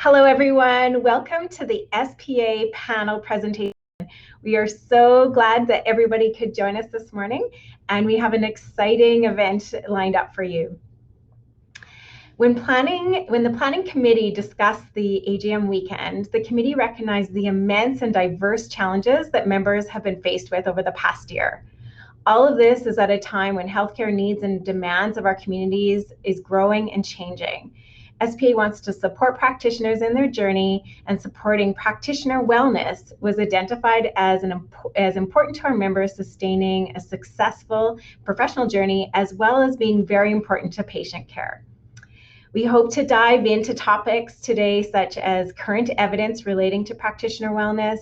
Hello, everyone. Welcome to the SPA panel presentation. We are so glad that everybody could join us this morning, and we have an exciting event lined up for you. When the planning committee discussed the AGM weekend, the committee recognized the immense and diverse challenges that members have been faced with over the past year. All of this is at a time when healthcare needs and demands of our communities is growing and changing. SPA wants to support practitioners in their journey, and supporting practitioner wellness was identified as important to our members sustaining a successful professional journey, as well as being very important to patient care. We hope to dive into topics today such as current evidence relating to practitioner wellness,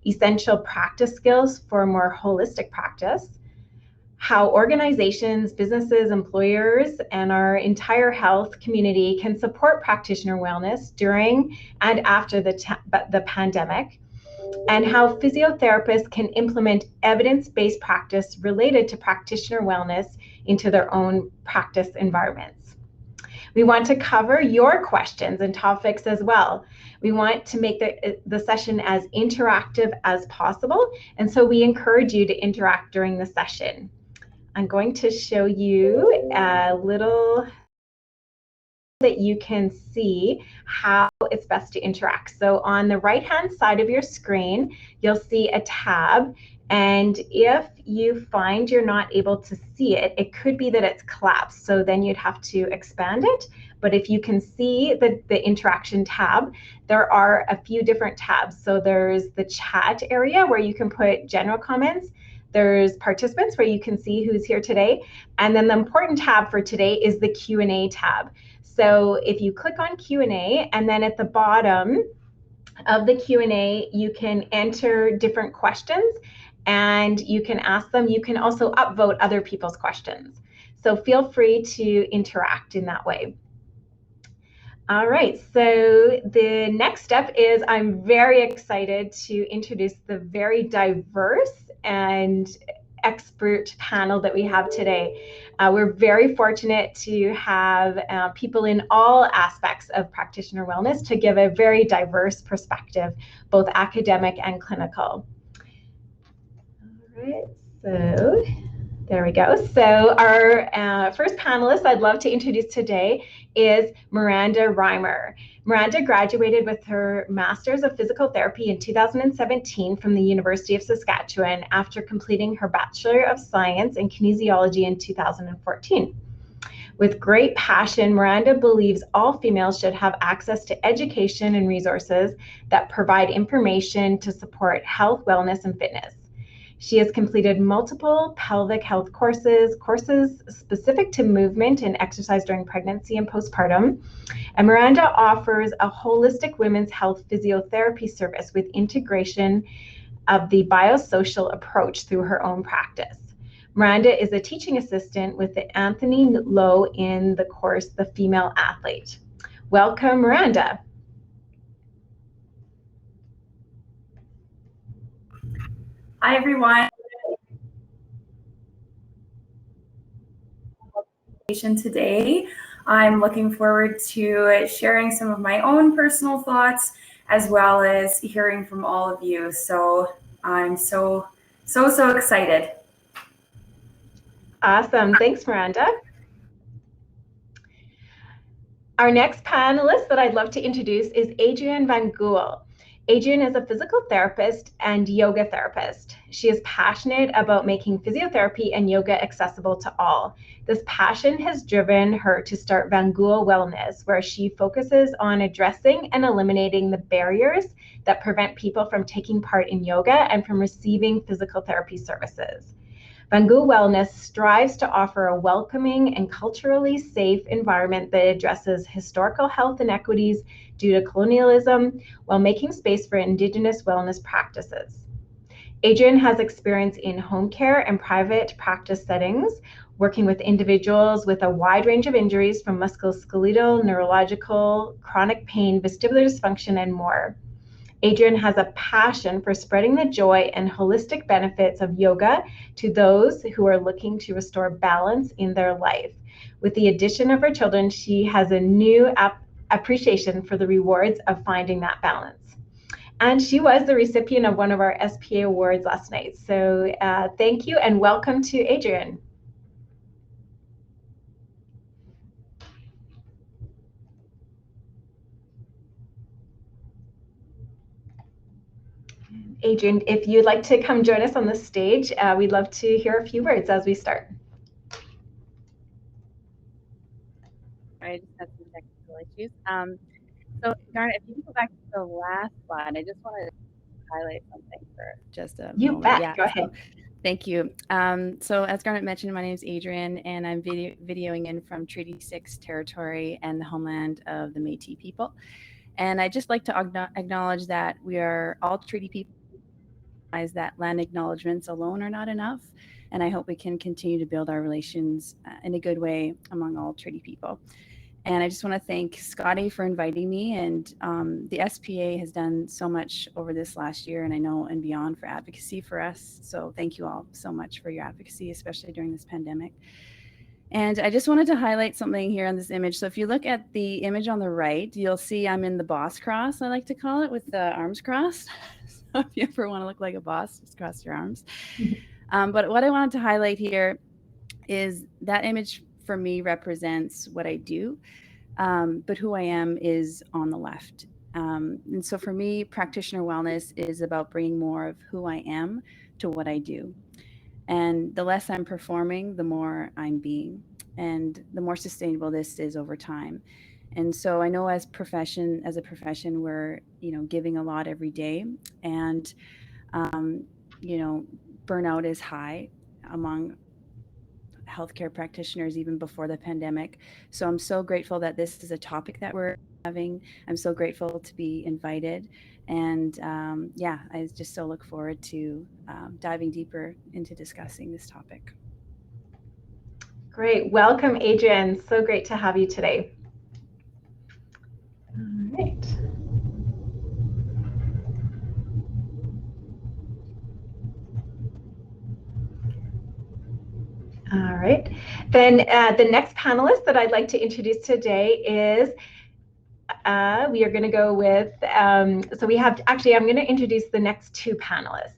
essential practice skills for more holistic practice, how organizations, businesses, employers, and our entire health community can support practitioner wellness during and after the pandemic, and how physiotherapists can implement evidence-based practice related to practitioner wellness into their own practice environments. We want to cover your questions and topics as well. We want to make the session as interactive as possible, and so we encourage you to interact during the session. I'm going to show you a little that you can see how it's best to interact. So on the right-hand side of your screen, you'll see a tab, and if you find you're not able to see it, it could be that it's collapsed, so then you'd have to expand it. But if you can see the interaction tab, there are a few different tabs. So there's the chat area where you can put general comments. There's participants where you can see who's here today. And then the important tab for today is the Q&A tab. So if you click on Q&A, and then at the bottom of the Q&A, you can enter different questions and you can ask them. You can also upvote other people's questions. So feel free to interact in that way. All right, so the next step is I'm very excited to introduce the very diverse and expert panel that we have today. We're very fortunate to have people in all aspects of practitioner wellness to give a very diverse perspective, both academic and clinical. All right, so there we go. So our first panelist I'd love to introduce today is Myranda Reimer. Myranda graduated with her Master's of Physical Therapy in 2017 from the University of Saskatchewan after completing her Bachelor of Science in Kinesiology in 2014. With great passion, Myranda believes all females should have access to education and resources that provide information to support health, wellness, and fitness. She has completed multiple pelvic health courses specific to movement and exercise during pregnancy and postpartum. And Myranda offers a holistic women's health physiotherapy service with integration of the biosocial approach through her own practice. Myranda is a teaching assistant with the Anthony Lowe in the course The Female Athlete. Welcome, Myranda. Hi, everyone. Today, I'm looking forward to sharing some of my own personal thoughts as well as hearing from all of you. So I'm so excited. Awesome. Thanks, Myranda. Our next panelist that I'd love to introduce is Adrian Van Gul. Adrian is a physical therapist and yoga therapist. She is passionate about making physiotherapy and yoga accessible to all. This passion has driven her to start Van Gul Wellness, where she focuses on addressing and eliminating the barriers that prevent people from taking part in yoga and from receiving physical therapy services. Van Gul Wellness strives to offer a welcoming and culturally safe environment that addresses historical health inequities due to colonialism while making space for Indigenous wellness practices. Adrian has experience in home care and private practice settings, working with individuals with a wide range of injuries from musculoskeletal, neurological, chronic pain, vestibular dysfunction, and more. Adrian has a passion for spreading the joy and holistic benefits of yoga to those who are looking to restore balance in their life. With the addition of her children, she has a new appreciation for the rewards of finding that balance. And she was the recipient of one of our SPA awards last night. So thank you and welcome to Adrian. Adrian, if you'd like to come join us on the stage, we'd love to hear a few words as we start. I just had some technical issues. So, Garnette, if you can go back to the last slide, I just wanted to highlight something for just a moment. You bet. Yeah, go ahead. So, thank you. So, as Garnette mentioned, my name is Adrian, and I'm videoing in from Treaty 6 territory and the homeland of the Métis people. And I'd just like to acknowledge that we are all treaty people, that land acknowledgements alone are not enough. And I hope we can continue to build our relations in a good way among all treaty people. And I just want to thank Scotty for inviting me. And the SPA has done so much over this last year, and I know and beyond, for advocacy for us. So thank you all so much for your advocacy, especially during this pandemic. And I just wanted to highlight something here on this image. So if you look at the image on the right, you'll see I'm in the boss cross, I like to call it, with the arms crossed. So if you ever want to look like a boss, just cross your arms. But what I wanted to highlight here is that image for me represents what I do, but who I am is on the left. And so for me, practitioner wellness is about bringing more of who I am to what I do. And the less I'm performing, the more I'm being, and the more sustainable this is over time. And so I know as a profession, we're, giving a lot every day, and, burnout is high among healthcare practitioners even before the pandemic. So I'm so grateful that this is a topic that we're having. I'm so grateful to be invited. And I just so look forward to diving deeper into discussing this topic. Great. Welcome, Adrian. So great to have you today. All right. All right. Then the next panelist that I'd like to introduce today is we are going to go with, I'm going to introduce the next two panelists.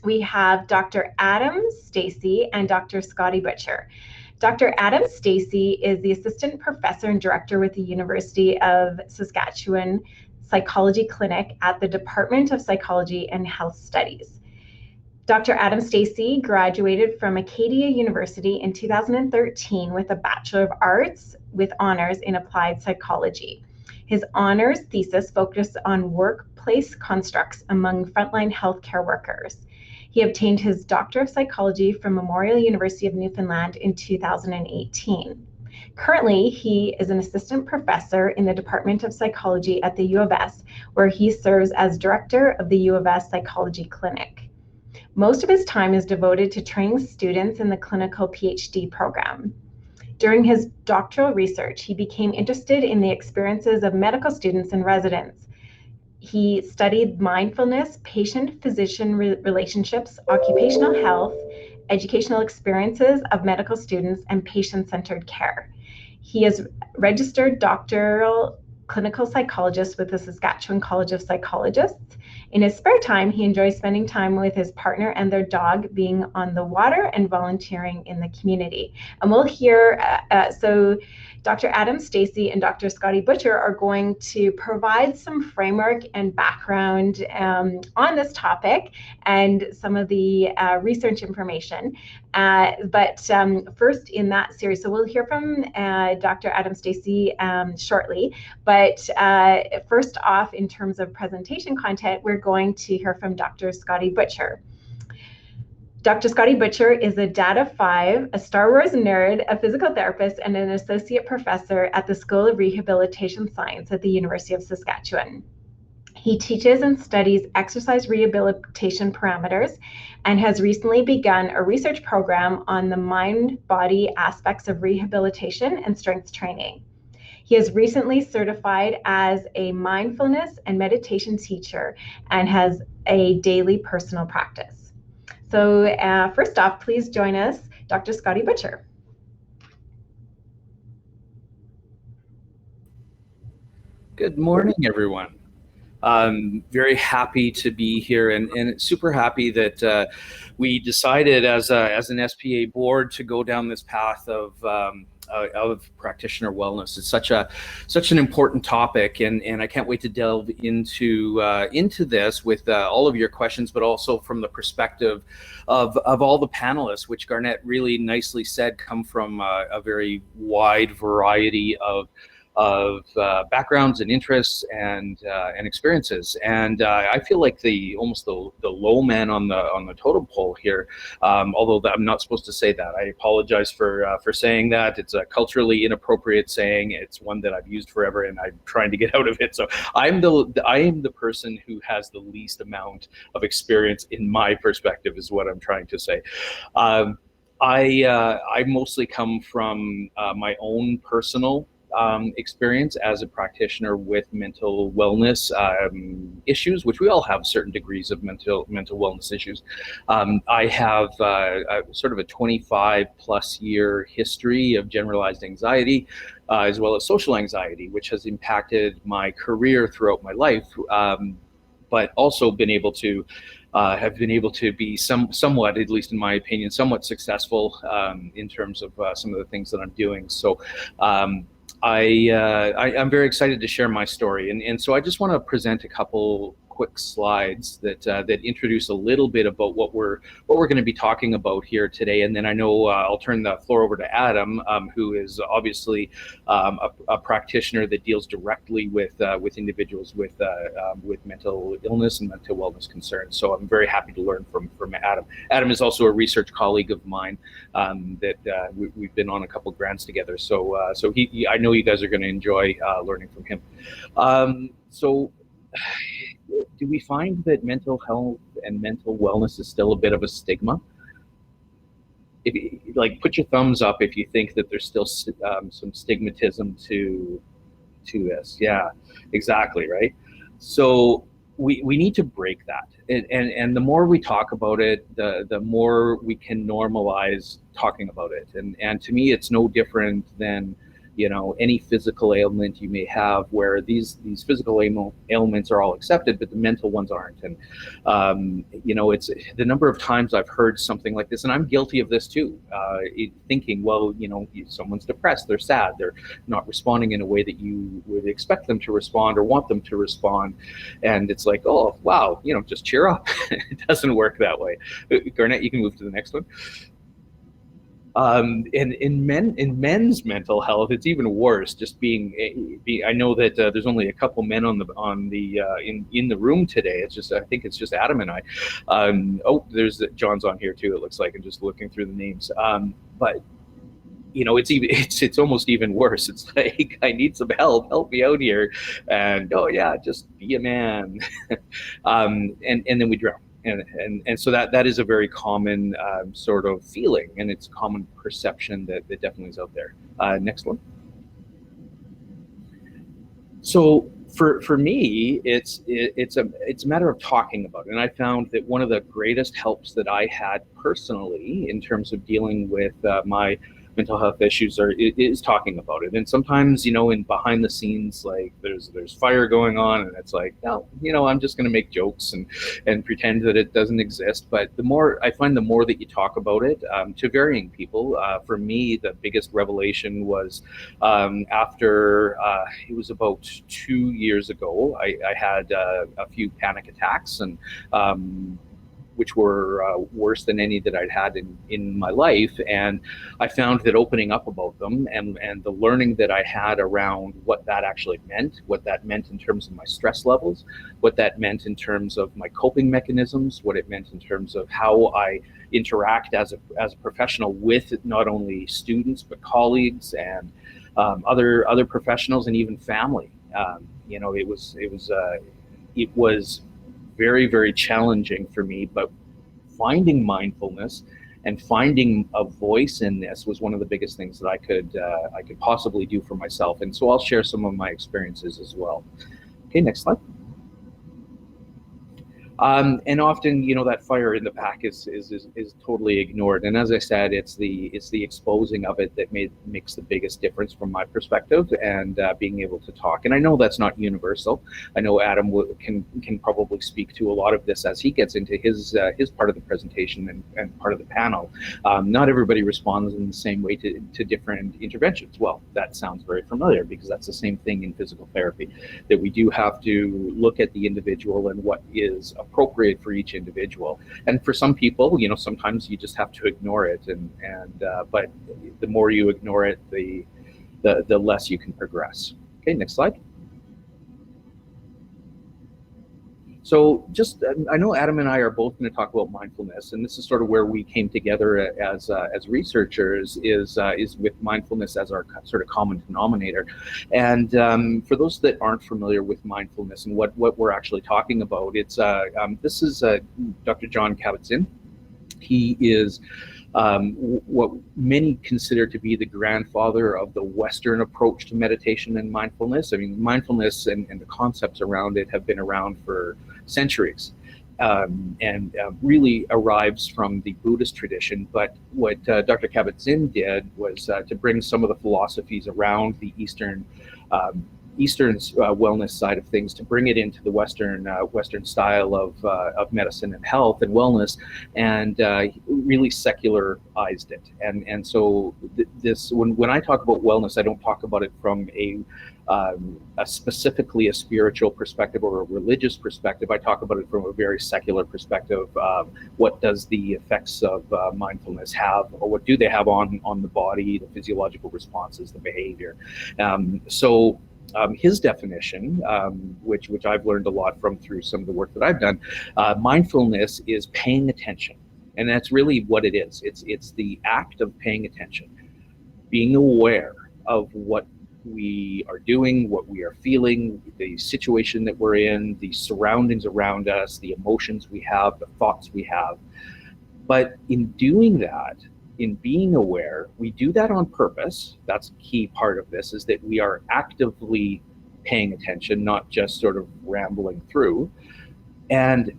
We have Dr. Adam Stacy and Dr. Scottie Butcher. Dr. Adam Stacy is the assistant professor and director with the University of Saskatchewan Psychology Clinic at the Department of Psychology and Health Studies. Dr. Adam Stacy graduated from Acadia University in 2013 with a Bachelor of Arts with honors in applied psychology. His honors thesis focused on workplace constructs among frontline healthcare workers. He obtained his Doctor of Psychology from Memorial University of Newfoundland in 2018. Currently, he is an assistant professor in the Department of Psychology at the U of S, where he serves as director of the U of S Psychology Clinic. Most of his time is devoted to training students in the clinical PhD program. During his doctoral research, he became interested in the experiences of medical students and residents. He studied mindfulness, patient-physician relationships, occupational health, educational experiences of medical students, and patient-centered care. He is registered doctoral clinical psychologist with the Saskatchewan College of Psychologists. In his spare time, he enjoys spending time with his partner and their dog, being on the water and volunteering in the community. And we'll hear, so Dr. Adam Stacy and Dr. Scottie Butcher are going to provide some framework and background on this topic and some of the research information. But first in that series, so we'll hear from Dr. Adam Stacy shortly. But first off, in terms of presentation content, we're going to hear from Dr. Scottie Butcher. Dr. Scottie Butcher is a Data 5, a Star Wars nerd, a physical therapist, and an associate professor at the School of Rehabilitation Science at the University of Saskatchewan. He teaches and studies exercise rehabilitation parameters and has recently begun a research program on the mind-body aspects of rehabilitation and strength training. He is recently certified as a mindfulness and meditation teacher and has a daily personal practice. So first off, please join us, Dr. Scottie Butcher. Good morning, everyone. I'm very happy to be here, and super happy that we decided as an SPA board to go down this path of practitioner wellness. It's such an important topic, and I can't wait to delve into this with all of your questions, but also from the perspective of all the panelists, which Garnette really nicely said come from a very wide variety of backgrounds and interests and experiences, and I feel like almost the low man on the totem pole here. Although I'm not supposed to say that. I apologize for saying that. It's a culturally inappropriate saying. It's one that I've used forever, and I'm trying to get out of it. So I am the person who has the least amount of experience in my perspective, is what I'm trying to say. I mostly come from my own personal experience as a practitioner with mental wellness issues, which we all have certain degrees of mental wellness issues. I have sort of a 25 plus year history of generalized anxiety, as well as social anxiety, which has impacted my career throughout my life, but also have been able to be somewhat, at least in my opinion, somewhat successful in terms of some of the things that I'm doing. So I'm very excited to share my story, and so I just want to present a couple quick slides that introduce a little bit about what we're going to be talking about here today, and then I know I'll turn the floor over to Adam, who is obviously a practitioner that deals directly with individuals with mental illness and mental wellness concerns. So I'm very happy to learn from Adam. Adam is also a research colleague of mine that we've been on a couple grants together. So I know you guys are going to enjoy learning from him. So do we find that mental health and mental wellness is still a bit of a stigma? Put your thumbs up if you think that there's still some stigmatism to this. Yeah, exactly, right? So we need to break that, and the more we talk about it, the more we can normalize talking about it. And to me, it's no different than any physical ailment you may have, where these physical ailments are all accepted, but the mental ones aren't. And it's the number of times I've heard something like this, and I'm guilty of this too, thinking, well, someone's depressed, they're sad, they're not responding in a way that you would expect them to respond or want them to respond. And it's like, oh, wow, just cheer up. It doesn't work that way. Garnette, you can move to the next one. In men's mental health, it's even worse. Just I know that there's only a couple men in the room today. It's just, I think it's just Adam and I. There's John's on here too. It looks like, and just looking through the names. But it's almost even worse. It's like, I need some help me out here, and oh yeah, just be a man, and then we drown. And so that is a very common sort of feeling, and it's a common perception that definitely is out there. Next one. So for me, it's a matter of talking about it. And I found that one of the greatest helps that I had personally in terms of dealing with my mental health issues is talking about it. And sometimes, in behind the scenes, like there's fire going on, and it's like, no, I'm just going to make jokes and pretend that it doesn't exist. But the more that you talk about it, to varying people, for me, the biggest revelation was after it was about 2 years ago, I had a few panic attacks, and which were worse than any that I'd had in my life. And I found that opening up about them and the learning that I had around what that actually meant, what that meant in terms of my stress levels, what that meant in terms of my coping mechanisms, what it meant in terms of how I interact as a professional with not only students, but colleagues and other professionals, and even family. It was very, very challenging for me, but finding mindfulness and finding a voice in this was one of the biggest things that I could possibly do for myself. And so I'll share some of my experiences as well. Okay, next slide. And often, that fire in the pack is totally ignored. And as I said, it's the exposing of it that makes the biggest difference from my perspective, and being able to talk. And I know that's not universal. I know Adam can probably speak to a lot of this as he gets into his part of the presentation and part of the panel. Not everybody responds in the same way to different interventions. Well, that sounds very familiar, because that's the same thing in physical therapy, that we do have to look at the individual and what is appropriate for each individual. And for some people, sometimes you just have to ignore it, but the more you ignore it, the less you can progress. Okay, next slide. So I know Adam and I are both going to talk about mindfulness, and this is sort of where we came together as researchers, is with mindfulness as our sort of common denominator. And for those that aren't familiar with mindfulness and what we're actually talking about, this is Dr. Jon Kabat-Zinn. He is what many consider to be the grandfather of the Western approach to meditation and mindfulness. I mean, mindfulness and the concepts around it have been around for centuries, and really arrives from the Buddhist tradition. But what Dr. Kabat-Zinn did was to bring some of the philosophies around the Eastern wellness side of things, to bring it into the Western style of medicine and health and wellness, and really secularized it. And so when I talk about wellness, I don't talk about it from a specifically a spiritual perspective or a religious perspective. I talk about it from a very secular perspective. What does the effects of mindfulness have, or what do they have on the body, the physiological responses, the behavior? His definition, which I've learned a lot from through some of the work that I've done, mindfulness is paying attention. And that's really what it is. It's the act of paying attention, being aware of what we are doing, what we are feeling, the situation that we're in, the surroundings around us, the emotions we have, the thoughts we have. But in doing that, in being aware, we do that on purpose. That's a key part of this, is that we are actively paying attention, not just sort of rambling through. And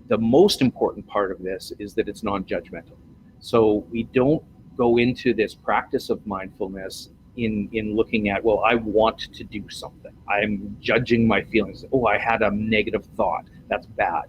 the most important part of this is that it's non-judgmental. So we don't go into this practice of mindfulness in looking at, well, I want to do something. I'm judging my feelings. Oh, I had a negative thought. That's bad.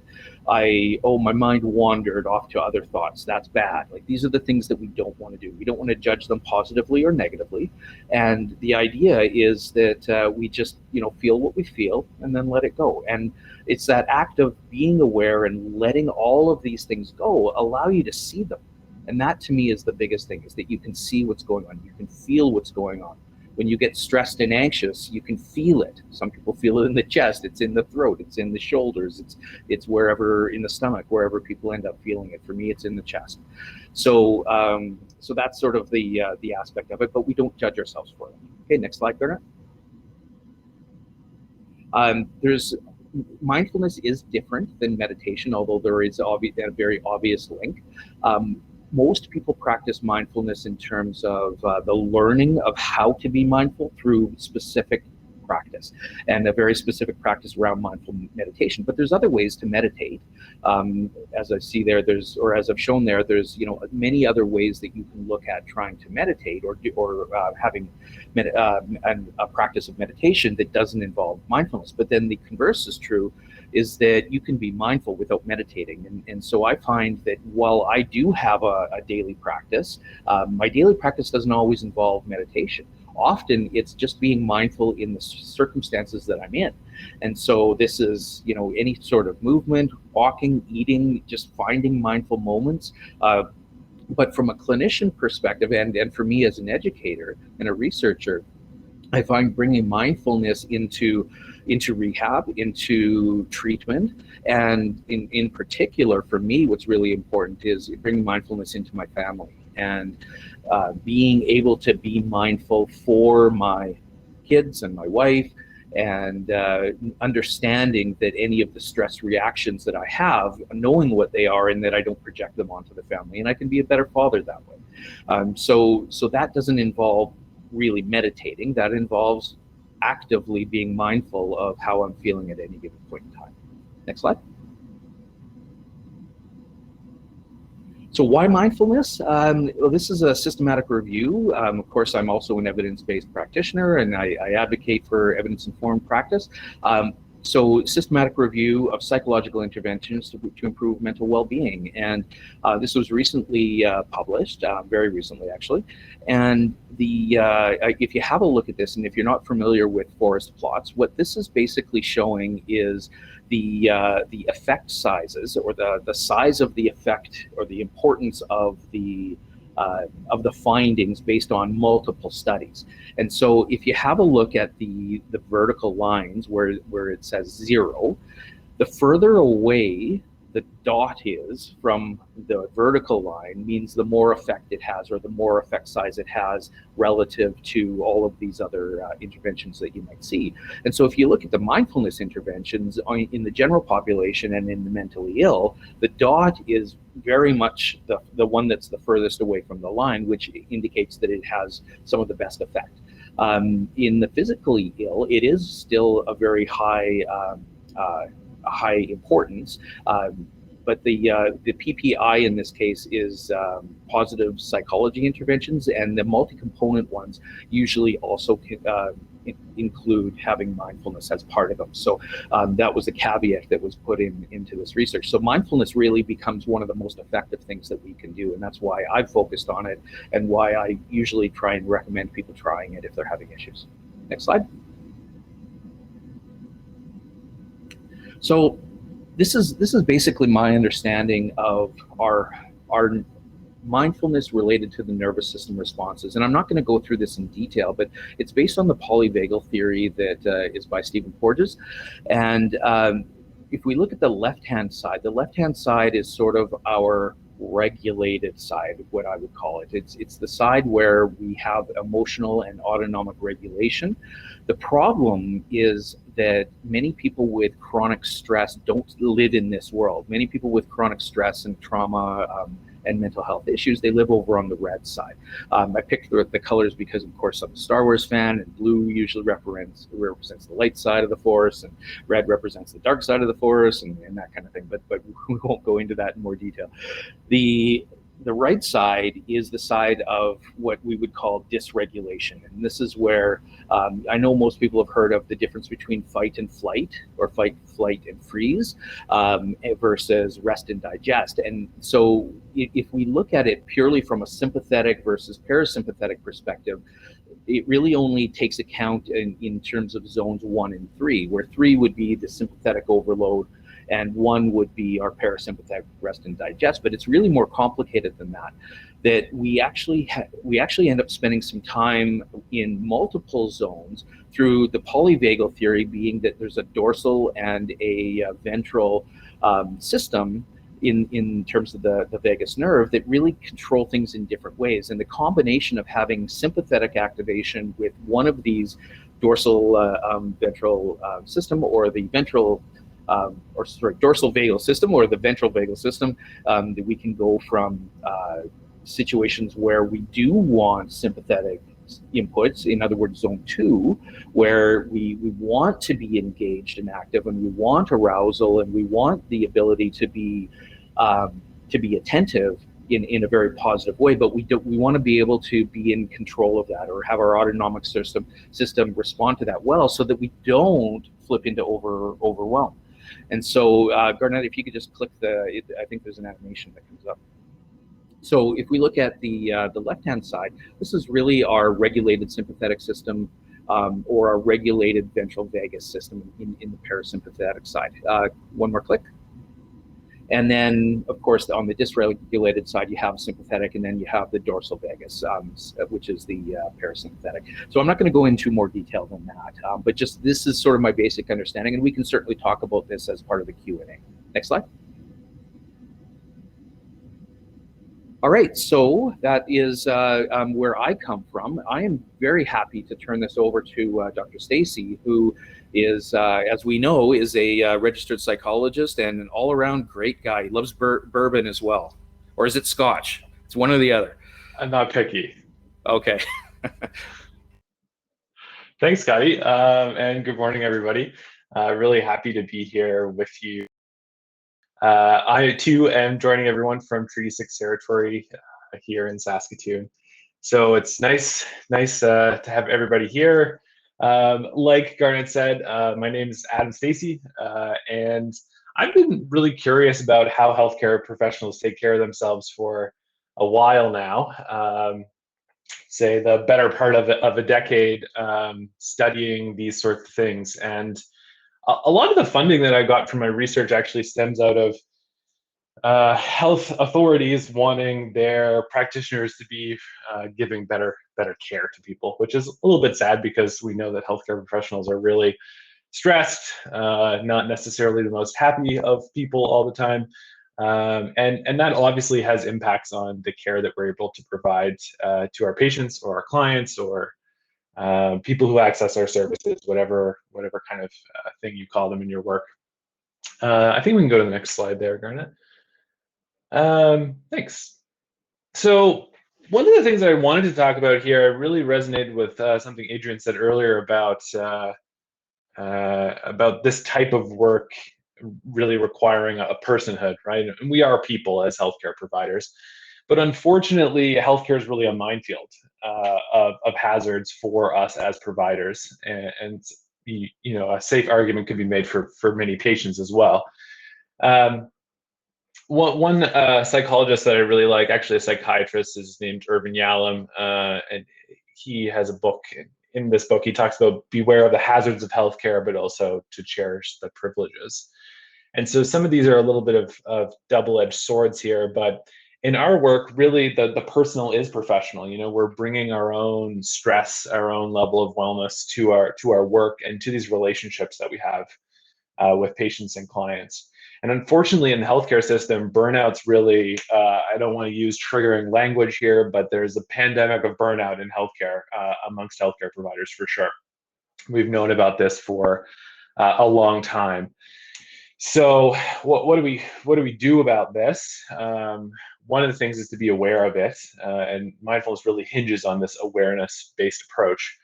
My mind wandered off to other thoughts. That's bad. Like, these are the things that we don't want to do. We don't want to judge them positively or negatively. And the idea is that we just, feel what we feel and then let it go. And it's that act of being aware and letting all of these things go allow you to see them. And that, to me, is the biggest thing, is that you can see what's going on. You can feel what's going on. When you get stressed and anxious, you can feel it. Some people feel it in the chest, it's in the throat, it's in the shoulders, it's wherever in the stomach, wherever people end up feeling it. For me, it's in the chest. So that's sort of the aspect of it, but we don't judge ourselves for it. Okay, next slide, Garnette. Mindfulness is different than meditation, although there is a very obvious link. Most people practice mindfulness in terms of the learning of how to be mindful through specific practice, and a very specific practice around mindful meditation. But there's other ways to meditate. As I see there, as I've shown there, there's many other ways that you can look at trying to meditate or having a practice of meditation that doesn't involve mindfulness. But then the converse is true, is that you can be mindful without meditating. And so I find that while I do have a daily practice, my daily practice doesn't always involve meditation. Often it's just being mindful in the circumstances that I'm in. And so this is, any sort of movement, walking, eating, just finding mindful moments. But from a clinician perspective, and for me as an educator and a researcher, I find bringing mindfulness into rehab, into treatment, and in particular for me, what's really important is bringing mindfulness into my family, and being able to be mindful for my kids and my wife, and understanding that any of the stress reactions that I have, knowing what they are, and that I don't project them onto the family, and I can be a better father that way. So that doesn't involve really meditating. That involves actively being mindful of how I'm feeling at any given point in time. Next slide. So why mindfulness? Well, this is a systematic review. Of course, I'm also an evidence-based practitioner, and I advocate for evidence-informed practice. So systematic review of psychological interventions to improve mental well-being. And this was recently published, very recently actually. And if you have a look at this, and if you're not familiar with forest plots, what this is basically showing is the effect sizes, or the size of the effect, or the importance of the findings based on multiple studies. And so if you have a look at the vertical lines where it says 0, the further away the dot is from the vertical line means the more effect it has, or the more effect size it has relative to all of these other interventions that you might see. And so if you look at the mindfulness interventions in the general population and in the mentally ill, the dot is very much the one that's the furthest away from the line, which indicates that it has some of the best effect. In the physically ill, it is still a very high importance, but the PPI in this case is positive psychology interventions, and the multi-component ones usually also include having mindfulness as part of them. So that was a caveat that was put into this research. So mindfulness really becomes one of the most effective things that we can do, and that's why I've focused on it, and why I usually try and recommend people trying it if they're having issues. Next slide. So this is basically my understanding of our mindfulness related to the nervous system responses. And I'm not going to go through this in detail, but it's based on the polyvagal theory that is by Stephen Porges. And if we look at the left-hand side is sort of our regulated side, what I would call it. It's the side where we have emotional and autonomic regulation. The problem is that many people with chronic stress don't live in this world. Many people with chronic stress and trauma and mental health issues, they live over on the red side. I picked the colors because, of course, I'm a Star Wars fan, and blue usually represents the light side of the force, and red represents the dark side of the force, and that kind of thing. But we won't go into that in more detail. The right side is the side of what we would call dysregulation. And this is where I know most people have heard of the difference between fight and flight, or fight, flight, and freeze, versus rest and digest. And so if we look at it purely from a sympathetic versus parasympathetic perspective, it really only takes account in terms of zones 1 and 3, where 3 would be the sympathetic overload, and 1 would be our parasympathetic rest and digest. But it's really more complicated than that. That we actually end up spending some time in multiple zones through the polyvagal theory, being that there's a dorsal and a ventral system in terms of the vagus nerve that really control things in different ways. And the combination of having sympathetic activation with one of these dorsal ventral system, or the ventral dorsal vagal system, or the ventral vagal system, that we can go from situations where we do want sympathetic inputs, in other words, zone 2, where we want to be engaged and active, and we want arousal, and we want the ability to be attentive in a very positive way, but we want to be able to be in control of that, or have our autonomic system respond to that well, so that we don't flip into overwhelm. And so, Garnette, if you could just click I think there's an animation that comes up. So if we look at the left-hand side, this is really our regulated sympathetic system, or our regulated ventral vagus system in the parasympathetic side. One more click. And then, of course, on the dysregulated side, you have sympathetic, and then you have the dorsal vagus, which is the parasympathetic. So I'm not going to go into more detail than that, but just this is sort of my basic understanding, and we can certainly talk about this as part of the Q&A. Next slide. All right, so that is where I come from. I am very happy to turn this over to Dr. Stacy, who is, as we know, is a registered psychologist and an all-around great guy. He loves bourbon as well. Or is it Scotch? It's one or the other. I'm not picky. Okay. Thanks, Scotty, and good morning, everybody. Really happy to be here with you. I too am joining everyone from Treaty 6 territory here in Saskatoon. So it's nice to have everybody here. Like Garnette said, my name is Adam Stacy, and I've been really curious about how healthcare professionals take care of themselves for a while now. Say the better part of a decade, studying these sorts of things. And a lot of the funding that I got from my research actually stems out of health authorities wanting their practitioners to be giving better care to people, which is a little bit sad because we know that healthcare professionals are really stressed, not necessarily the most happy of people all the time. And that obviously has impacts on the care that we're able to provide to our patients or our clients or people who access our services, whatever kind of thing you call them in your work. I think we can go to the next slide there, Garnette. Thanks. So one of the things that I wanted to talk about here, I really resonated with something Adrian said earlier about this type of work really requiring a personhood, right? And we are people as healthcare providers, but unfortunately, healthcare is really a minefield of hazards for us as providers, and a safe argument could be made for many patients as well. One psychologist that I really like, actually a psychiatrist, is named Irvin Yalom, and he has a book. In this book, he talks about beware of the hazards of healthcare, but also to cherish the privileges. And so some of these are a little bit of double-edged swords here, but in our work, really the personal is professional. We're bringing our own stress, our own level of wellness to our work and to these relationships that we have with patients and clients. And unfortunately, in the healthcare system, burnout's really, I don't want to use triggering language here, but there's a pandemic of burnout in healthcare amongst healthcare providers for sure. We've known about this for a long time. So what do we do about this? One of the things is to be aware of it, and mindfulness really hinges on this awareness-based approach.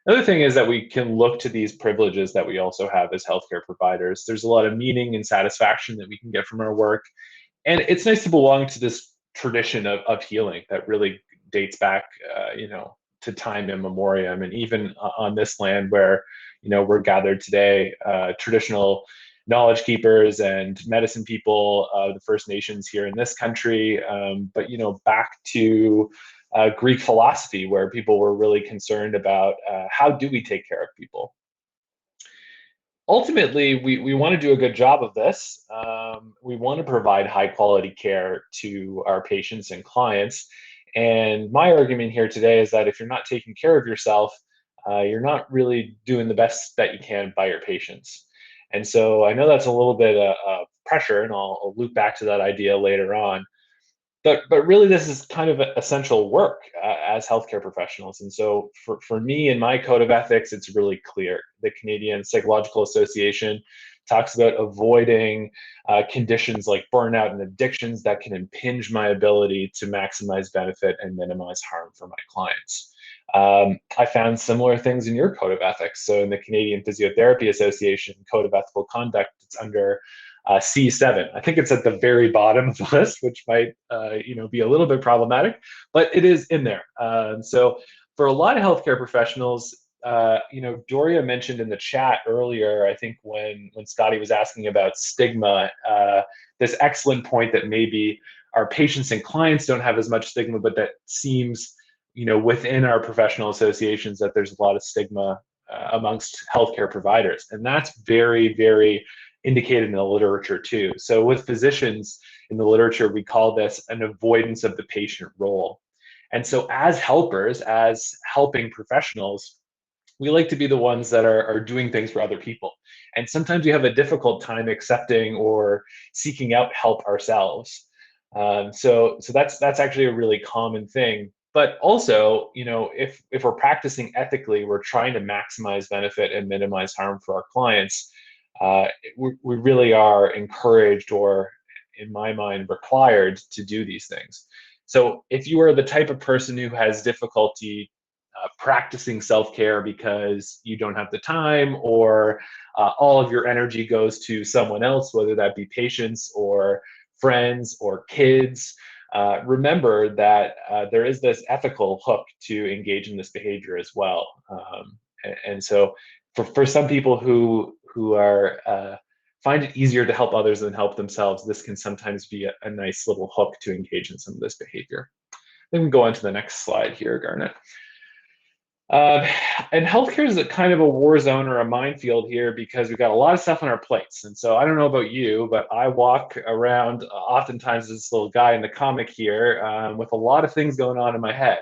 Another thing is that we can look to these privileges that we also have as healthcare providers. There's a lot of meaning and satisfaction that we can get from our work. And it's nice to belong to this tradition of healing that really dates back, to time immemorial. And even on this land where, we're gathered today, traditional knowledge keepers and medicine people, the First Nations here in this country, but back to Greek philosophy, where people were really concerned about how do we take care of people. Ultimately, we want to do a good job of this. We want to provide high quality care to our patients and clients. And my argument here today is that if you're not taking care of yourself, you're not really doing the best that you can by your patients. And so I know that's a little bit of pressure, and I'll loop back to that idea later on. But really, this is kind of essential work as healthcare professionals. And so for me, in my code of ethics, it's really clear. The Canadian Psychological Association talks about avoiding conditions like burnout and addictions that can impinge my ability to maximize benefit and minimize harm for my clients. I found similar things in your code of ethics. So in the Canadian Physiotherapy Association Code of Ethical Conduct, it's under C7. I think it's at the very bottom of the list, which might be a little bit problematic, but it is in there. So for a lot of healthcare professionals, Doria mentioned in the chat earlier, I think when Scotty was asking about stigma, this excellent point that maybe our patients and clients don't have as much stigma, but that seems within our professional associations that there's a lot of stigma amongst healthcare providers. And that's very, very indicated in the literature too. So with physicians in the literature, we call this an avoidance of the patient role. And so as helpers, as helping professionals, we like to be the ones that are doing things for other people. And sometimes we have a difficult time accepting or seeking out help ourselves. So that's actually a really common thing. But also, if we're practicing ethically, we're trying to maximize benefit and minimize harm for our clients. We really are encouraged, or in my mind, required to do these things. So if you are the type of person who has difficulty practicing self-care because you don't have the time, or all of your energy goes to someone else, whether that be patients or friends or kids. Remember that there is this ethical hook to engage in this behavior as well. And so for some people who are find it easier to help others than help themselves, this can sometimes be a nice little hook to engage in some of this behavior. Then we go on to the next slide here, Garnette. And healthcare is a kind of a war zone or a minefield here because we've got a lot of stuff on our plates. And so I don't know about you, but I walk around oftentimes as this little guy in the comic here with a lot of things going on in my head.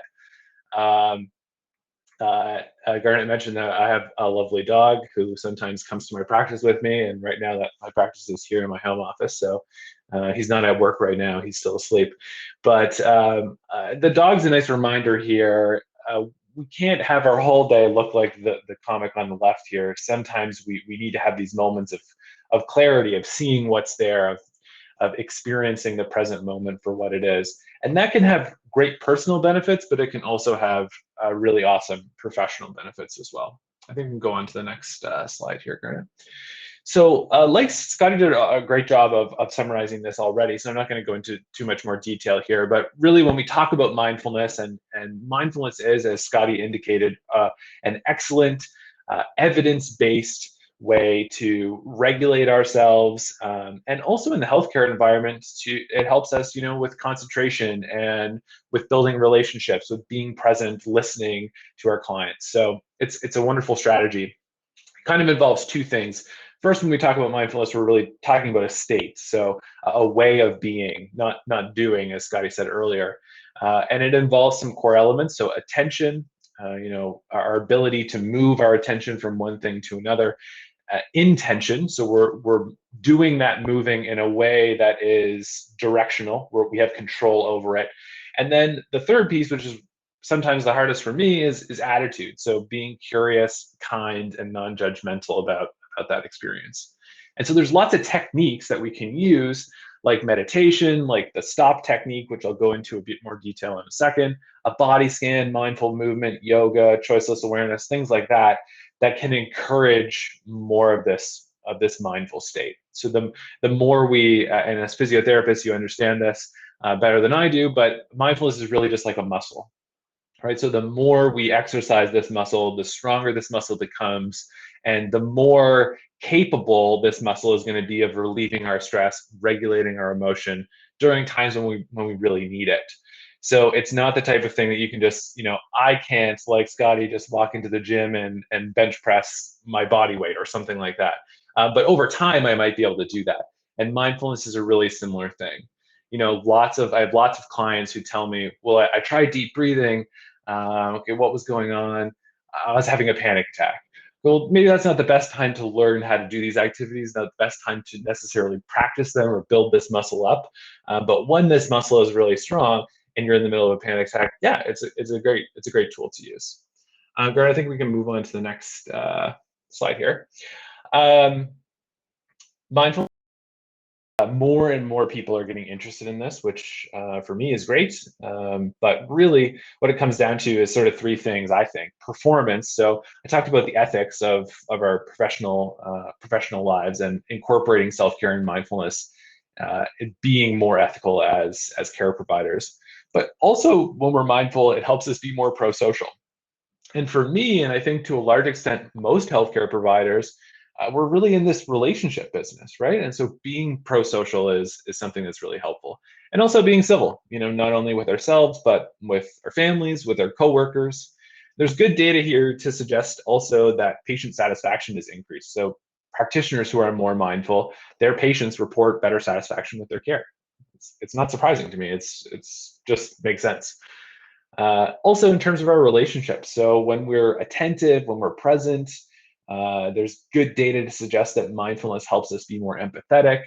Garnette mentioned that I have a lovely dog who sometimes comes to my practice with me, and right now that my practice is here in my home office, so he's not at work right now, he's still asleep. But the dog's a nice reminder here. We can't have our whole day look like the comic on the left here. Sometimes we need to have these moments of clarity, of seeing what's there, of experiencing the present moment for what it is. And that can have great personal benefits, but it can also have really awesome professional benefits as well. I think we can go on to the next slide here, Garnette. So like Scotty did a great job of summarizing this already, so I'm not going to go into too much more detail here, but really when we talk about mindfulness, and mindfulness is, as Scotty indicated, an excellent evidence-based way to regulate ourselves, and also in the healthcare environment, it helps us, with concentration and with building relationships, with being present, listening to our clients. So it's a wonderful strategy. It kind of involves two things. First, when we talk about mindfulness, we're really talking about a state, so a way of being, not doing, as Scotty said earlier. And it involves some core elements, so attention, our ability to move our attention from one thing to another. Intention, so we're doing that moving in a way that is directional, where we have control over it. And then the third piece, which is sometimes the hardest for me, is attitude. So being curious, kind, and non-judgmental about that experience. And so there's lots of techniques that we can use, like meditation, like the stop technique, which I'll go into a bit more detail in a second, a body scan, mindful movement, yoga, choiceless awareness, things like that, that can encourage more of this mindful state. So the more we, and as physiotherapists, you understand this better than I do, but mindfulness is really just like a muscle, right? So the more we exercise this muscle, the stronger this muscle becomes, and the more capable this muscle is going to be of relieving our stress, regulating our emotion during times when we really need it. So it's not the type of thing that you can just, I can't, like Scotty, just walk into the gym and bench press my body weight or something like that. But over time, I might be able to do that. And mindfulness is a really similar thing. I have lots of clients who tell me, well, I tried deep breathing. Okay, what was going on? I was having a panic attack. Well, maybe that's not the best time to learn how to do these activities, not the best time to necessarily practice them or build this muscle up. But when this muscle is really strong and you're in the middle of a panic attack, yeah, it's a great tool to use. Garnette, I think we can move on to the next slide here. Mindfulness. More and more people are getting interested in this, which for me is great. But really what it comes down to is sort of three things, I think. Performance. So I talked about the ethics of our professional lives and incorporating self-care and mindfulness, being more ethical as care providers. But also when we're mindful, it helps us be more pro-social. And for me, and I think to a large extent, most healthcare providers, we're really in this relationship business, right? And so being pro-social is something that's really helpful. And also being civil, not only with ourselves, but with our families, with our coworkers. There's good data here to suggest also that patient satisfaction is increased. So practitioners who are more mindful, their patients report better satisfaction with their care. It's not surprising to me. It's just makes sense. Also in terms of our relationships. So when we're attentive, when we're present, there's good data to suggest that mindfulness helps us be more empathetic,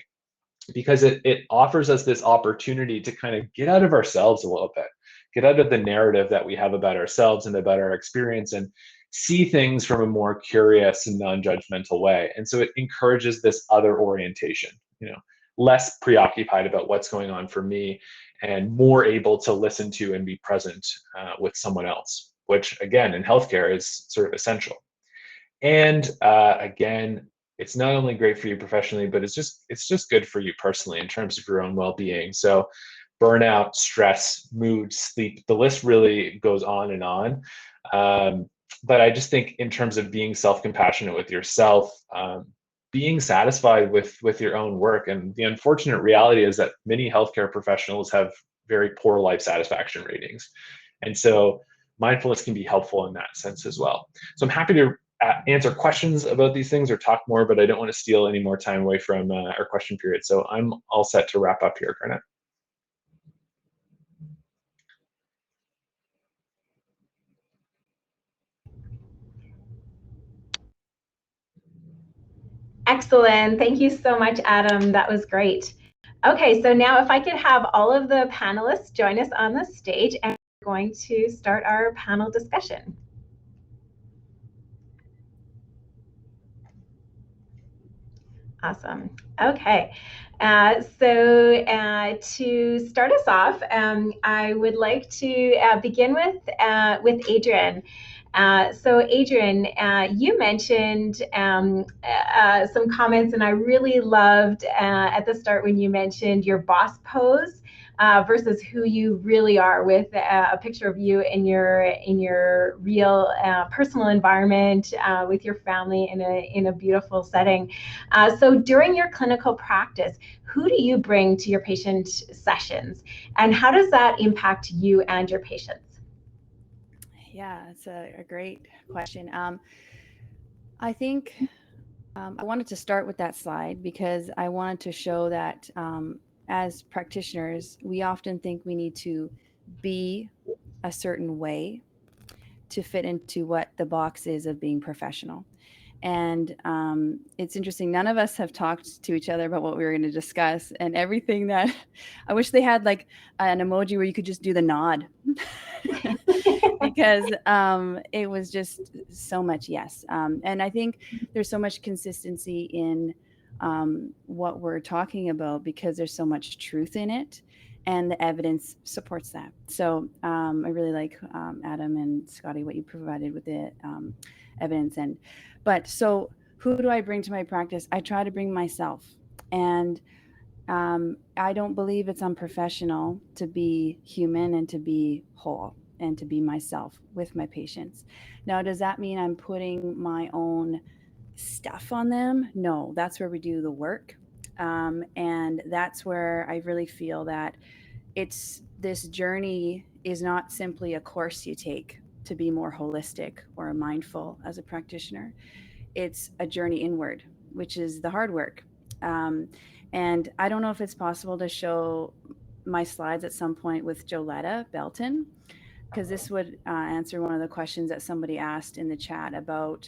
because it offers us this opportunity to kind of get out of ourselves a little bit, get out of the narrative that we have about ourselves and about our experience, and see things from a more curious and non-judgmental way. And so it encourages this other orientation, less preoccupied about what's going on for me and more able to listen to and be present with someone else. which again in healthcare is sort of essential. And again, it's not only great for you professionally, but it's just good for you personally in terms of your own well-being. So burnout, stress, mood, sleep, the list really goes on and on. But I just think in terms of being self-compassionate with yourself, being satisfied with your own work. And the unfortunate reality is that many healthcare professionals have very poor life satisfaction ratings. And so mindfulness can be helpful in that sense as well. So I'm happy to answer questions about these things or talk more, but I don't want to steal any more time away from our question period. So I'm all set to wrap up here, Garnette. Excellent. Thank you so much, Adam. That was great. Okay, so now if I could have all of the panelists join us on the stage, and we're going to start our panel discussion. Awesome. Okay. To start us off, I would like to begin with Adrian. So Adrian, you mentioned some comments, and I really loved at the start when you mentioned your boss pose versus who you really are, with a picture of you in your real personal environment with your family in a beautiful setting. So during your clinical practice, who do you bring to your patient sessions, and how does that impact you and your patients? Yeah, it's a great question. I think I wanted to start with that slide because I wanted to show that as practitioners, we often think we need to be a certain way to fit into what the box is of being professional. And it's interesting, none of us have talked to each other about what we were going to discuss, and everything that I wish they had like an emoji where you could just do the nod because it was just so much yes. And I think there's so much consistency in what we're talking about because there's so much truth in it, and the evidence supports that. So I really like Adam and Scotty, what you provided with the evidence. But so who do I bring to my practice? I try to bring myself. And I don't believe it's unprofessional to be human and to be whole and to be myself with my patients. Now, does that mean I'm putting my own stuff on them? No, that's where we do the work. And that's where I really feel that this journey is not simply a course you take to be more holistic or mindful as a practitioner. It's a journey inward, which is the hard work. And I don't know if it's possible to show my slides at some point with Joletta Belton, because this would answer one of the questions that somebody asked in the chat about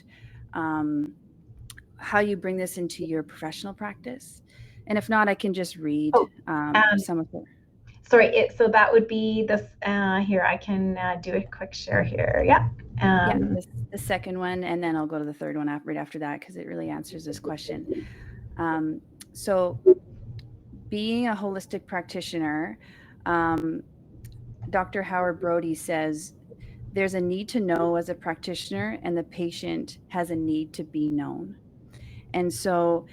how you bring this into your professional practice. And if not, I can just read some of them. Sorry, so that would be this here. I can do a quick share here. Yeah. The second one, and then I'll go to the third one right after that because it really answers this question. So being a holistic practitioner, Dr. Howard Brody says there's a need to know as a practitioner, and the patient has a need to be known. And so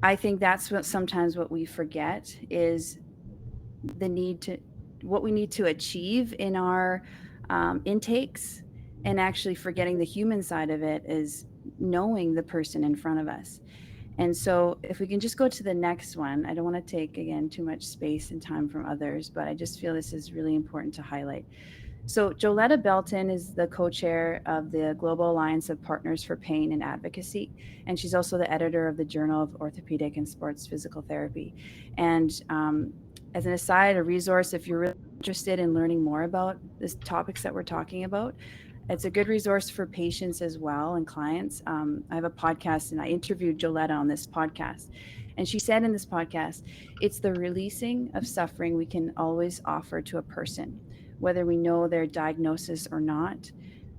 I think that's sometimes what we forget is what we need to achieve in our intakes, and actually forgetting the human side of it is knowing the person in front of us. And so if we can just go to the next one, I don't want to take, again, too much space and time from others, but I just feel this is really important to highlight. So Joletta Belton is the co-chair of the Global Alliance of Partners for Pain and Advocacy, and she's also the editor of the Journal of Orthopedic and Sports Physical Therapy. And as an aside, a resource, if you're really interested in learning more about the topics that we're talking about, it's a good resource for patients as well and clients. I have a podcast, and I interviewed Joletta on this podcast. And she said in this podcast, it's the releasing of suffering we can always offer to a person, whether we know their diagnosis or not,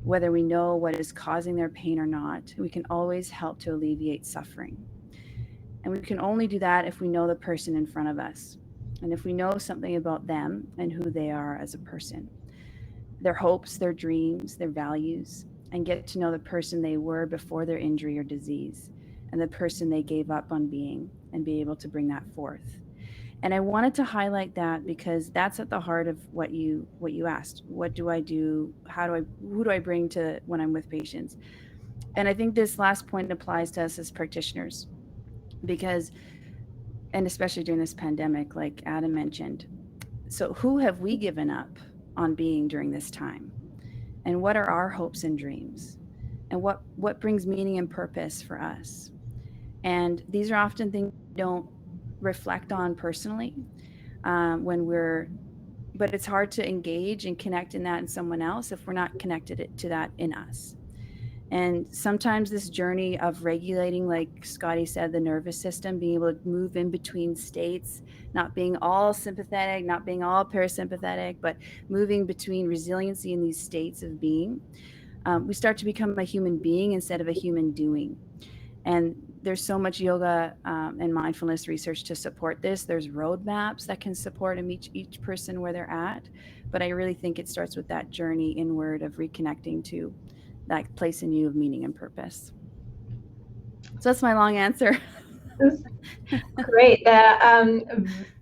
whether we know what is causing their pain or not. We can always help to alleviate suffering. And we can only do that if we know the person in front of us, and if we know something about them and who they are as a person. their hopes, their dreams, their values, and get to know the person they were before their injury or disease, and the person they gave up on being, and be able to bring that forth. And I wanted to highlight that because that's at the heart of what you asked. What do I do? Who do I bring to when I'm with patients? And I think this last point applies to us as practitioners, because, and especially during this pandemic, like Adam mentioned. So who have we given up on being during this time? And what are our hopes and dreams? And what brings meaning and purpose for us? And these are often things we don't reflect on personally but it's hard to engage and connect in that in someone else if we're not connected to that in us. And sometimes this journey of regulating, like Scotty said, the nervous system, being able to move in between states, not being all sympathetic, not being all parasympathetic, but moving between resiliency in these states of being, we start to become a human being instead of a human doing. And there's so much yoga and mindfulness research to support this. There's roadmaps that can support each person where they're at. But I really think it starts with that journey inward of reconnecting to that place in you of meaning and purpose. So that's my long answer. Great.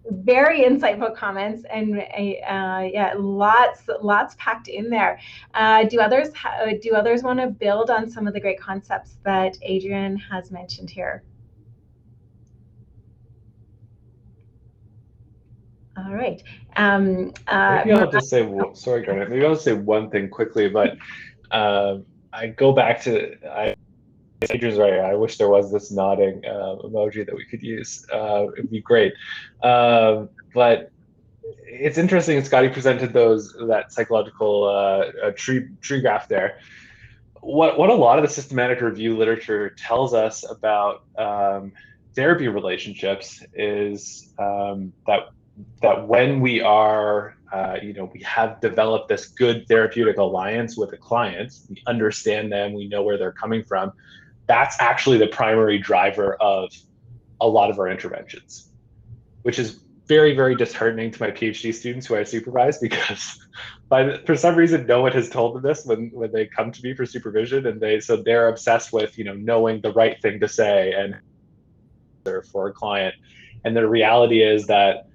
Very insightful comments, and yeah, lots packed in there. Do others want to build on some of the great concepts that Adrian has mentioned here? All right. Maybe I'll just say, sorry, Garnette. Maybe I'll say one thing quickly, but I go back to. Adrian's right. I wish there was this nodding emoji that we could use. It'd be great. But it's interesting. Scotty presented that psychological tree graph there. What a lot of the systematic review literature tells us about therapy relationships is that when we are we have developed this good therapeutic alliance with a client, we understand them, we know where they're coming from. That's actually the primary driver of a lot of our interventions, which is very, very disheartening to my PhD students who I supervise, because for some reason, no one has told them this when they come to me for supervision, and they're obsessed with knowing the right thing to say and for a client. And the reality is that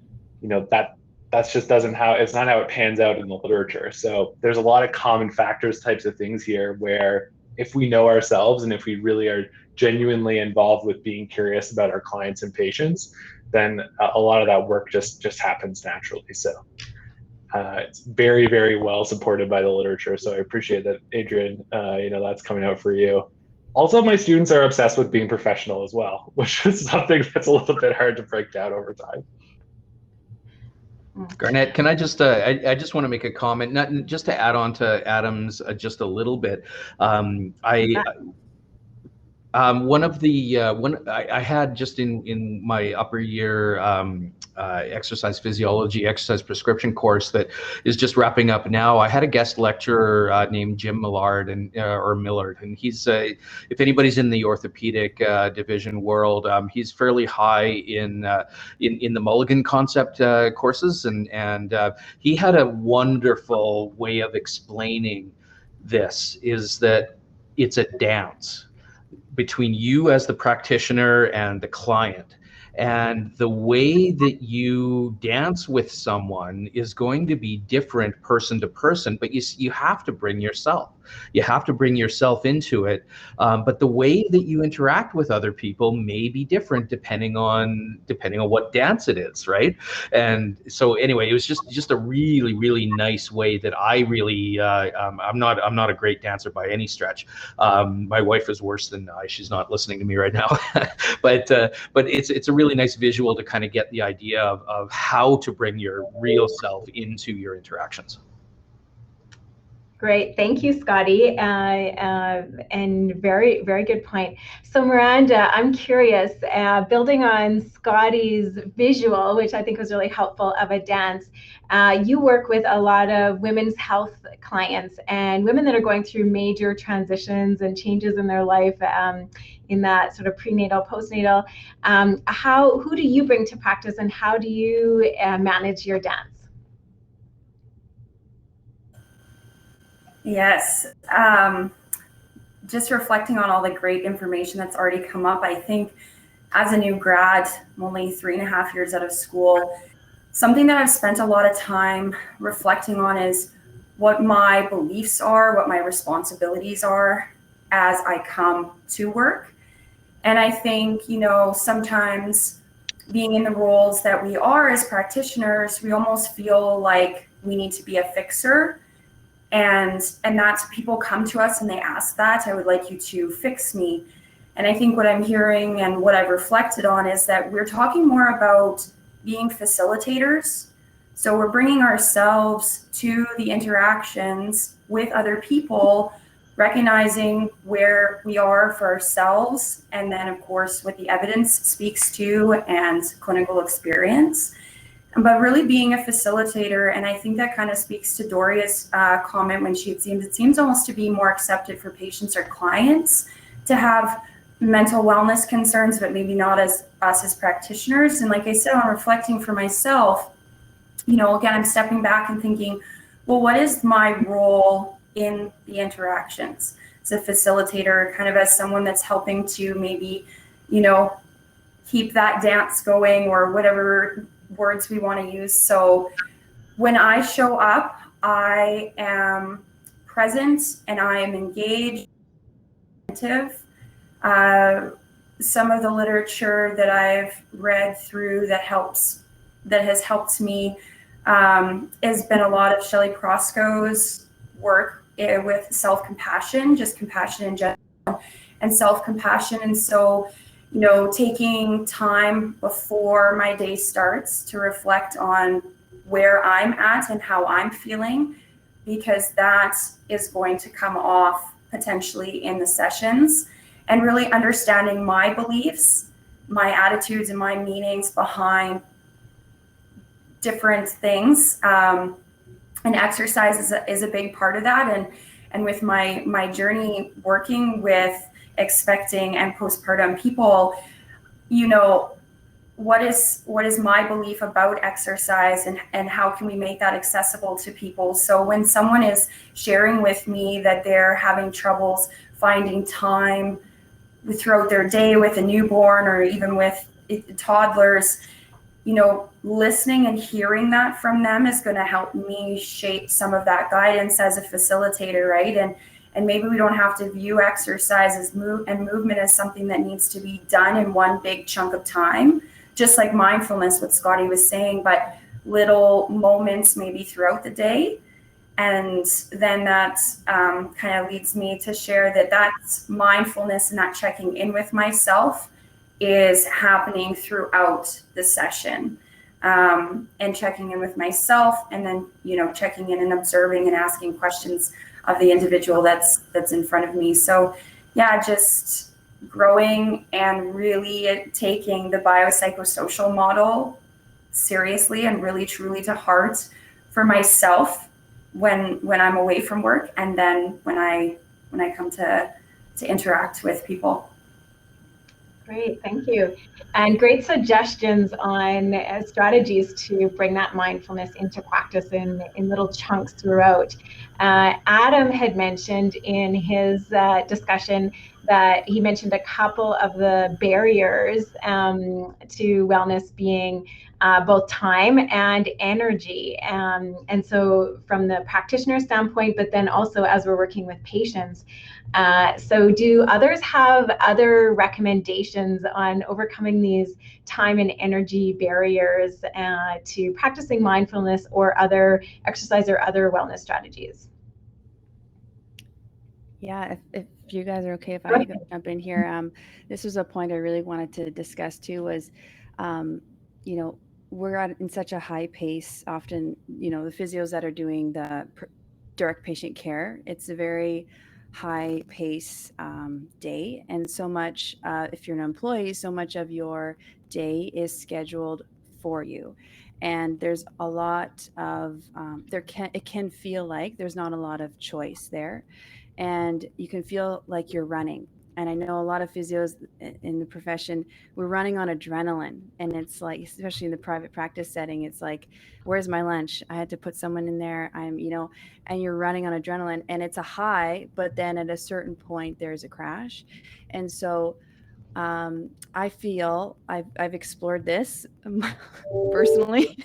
that's just it's not how it pans out in the literature. So there's a lot of common factors types of things here where, if we know ourselves and if we really are genuinely involved with being curious about our clients and patients, then a lot of that work just happens naturally. So it's very, very well supported by the literature. So I appreciate that, Adrian, that's coming out for you. Also, my students are obsessed with being professional as well, which is something that's a little bit hard to break down over time. Garnette, can I just I just want to make a comment, not just to add on to Adam's just a little bit. One of the I had just in my upper year exercise physiology, exercise prescription course that is just wrapping up now. I had a guest lecturer named Jim Millard or Millard, and he's if anybody's in the orthopedic division world, he's fairly high in the Mulligan concept courses, and he had a wonderful way of explaining this, is that it's a dance between you as the practitioner and the client. And the way that you dance with someone is going to be different person to person, but you have to bring yourself. You have to bring yourself into it. But the way that you interact with other people may be different depending on what dance it is, right? And so anyway, it was just a really, really nice way that I really I'm not a great dancer by any stretch. My wife is worse than I. She's not listening to me right now. but it's a really nice visual to kind of get the idea of how to bring your real self into your interactions. Great, thank you, Scotty, and very, very good point. So Miranda, I'm curious, building on Scotty's visual, which I think was really helpful, of a dance, you work with a lot of women's health clients and women that are going through major transitions and changes in their life, in that sort of prenatal, postnatal. Who do you bring to practice, and how do you manage your dance? Yes. Just reflecting on all the great information that's already come up, I think as a new grad, I'm only 3.5 years out of school, something that I've spent a lot of time reflecting on is what my beliefs are, what my responsibilities are as I come to work. And I think, you know, sometimes being in the roles that we are as practitioners, we almost feel like we need to be a fixer. And that's, people come to us and they ask that, I would like you to fix me. And I think what I'm hearing and what I've reflected on is that we're talking more about being facilitators. So we're bringing ourselves to the interactions with other people, recognizing where we are for ourselves, and then of course what the evidence speaks to and clinical experience, but really being a facilitator. And I think that kind of speaks to Doria's comment when it seems almost to be more accepted for patients or clients to have mental wellness concerns, but maybe not as us as practitioners. And like I said, on reflecting for myself, you know, again, I'm stepping back and thinking, well, what is my role in the interactions as a facilitator, kind of as someone that's helping to maybe, you know, keep that dance going, or whatever words we want to use. So when I show up, I am present and I am engaged, attentive. Some of the literature that I've read through that has helped me has been a lot of Shelley Prosko's work with self-compassion, just compassion in general, and self-compassion. And so, you know, taking time before my day starts to reflect on where I'm at and how I'm feeling, because that is going to come off potentially in the sessions, and really understanding my beliefs, my attitudes, and my meanings behind different things. And exercise is a big part of that. And with my journey working with expecting and postpartum people, you know, what is my belief about exercise, and how can we make that accessible to people? So when someone is sharing with me that they're having troubles finding time throughout their day with a newborn or even with toddlers, you know, listening and hearing that from them is going to help me shape some of that guidance as a facilitator, right? And maybe we don't have to view exercise as movement as something that needs to be done in one big chunk of time, just like mindfulness, what Scotty was saying, but little moments maybe throughout the day. And then that kind of leads me to share that that's mindfulness, and that checking in with myself is happening throughout the session, and checking in with myself, and then, you know, checking in and observing and asking questions of the individual that's in front of me. So yeah, just growing and really taking the biopsychosocial model seriously and really truly to heart for myself when I'm away from work, and then when I come to interact with people. Great, thank you. And great suggestions on strategies to bring that mindfulness into practice in little chunks throughout. Adam had mentioned in his discussion that he mentioned a couple of the barriers to wellness being both time and energy. And so from the practitioner standpoint, but then also as we're working with patients. So do others have other recommendations on overcoming these time and energy barriers to practicing mindfulness or other exercise or other wellness strategies? Yeah, if you guys are okay, if I jump in here, this was a point I really wanted to discuss too, was, you know, we're in such a high pace often, you know, the physios that are doing the direct patient care, it's a very high pace day. And so much, if you're an employee, so much of your day is scheduled for you. And there's a lot of, it can feel like there's not a lot of choice there. And you can feel like you're running. and I know a lot of physios in the profession, we're running on adrenaline. And it's like, especially in the private practice setting, it's like, where's my lunch? I had to put someone in there. And you're running on adrenaline, and it's a high, but then at a certain point there's a crash. And so I feel I've explored this personally,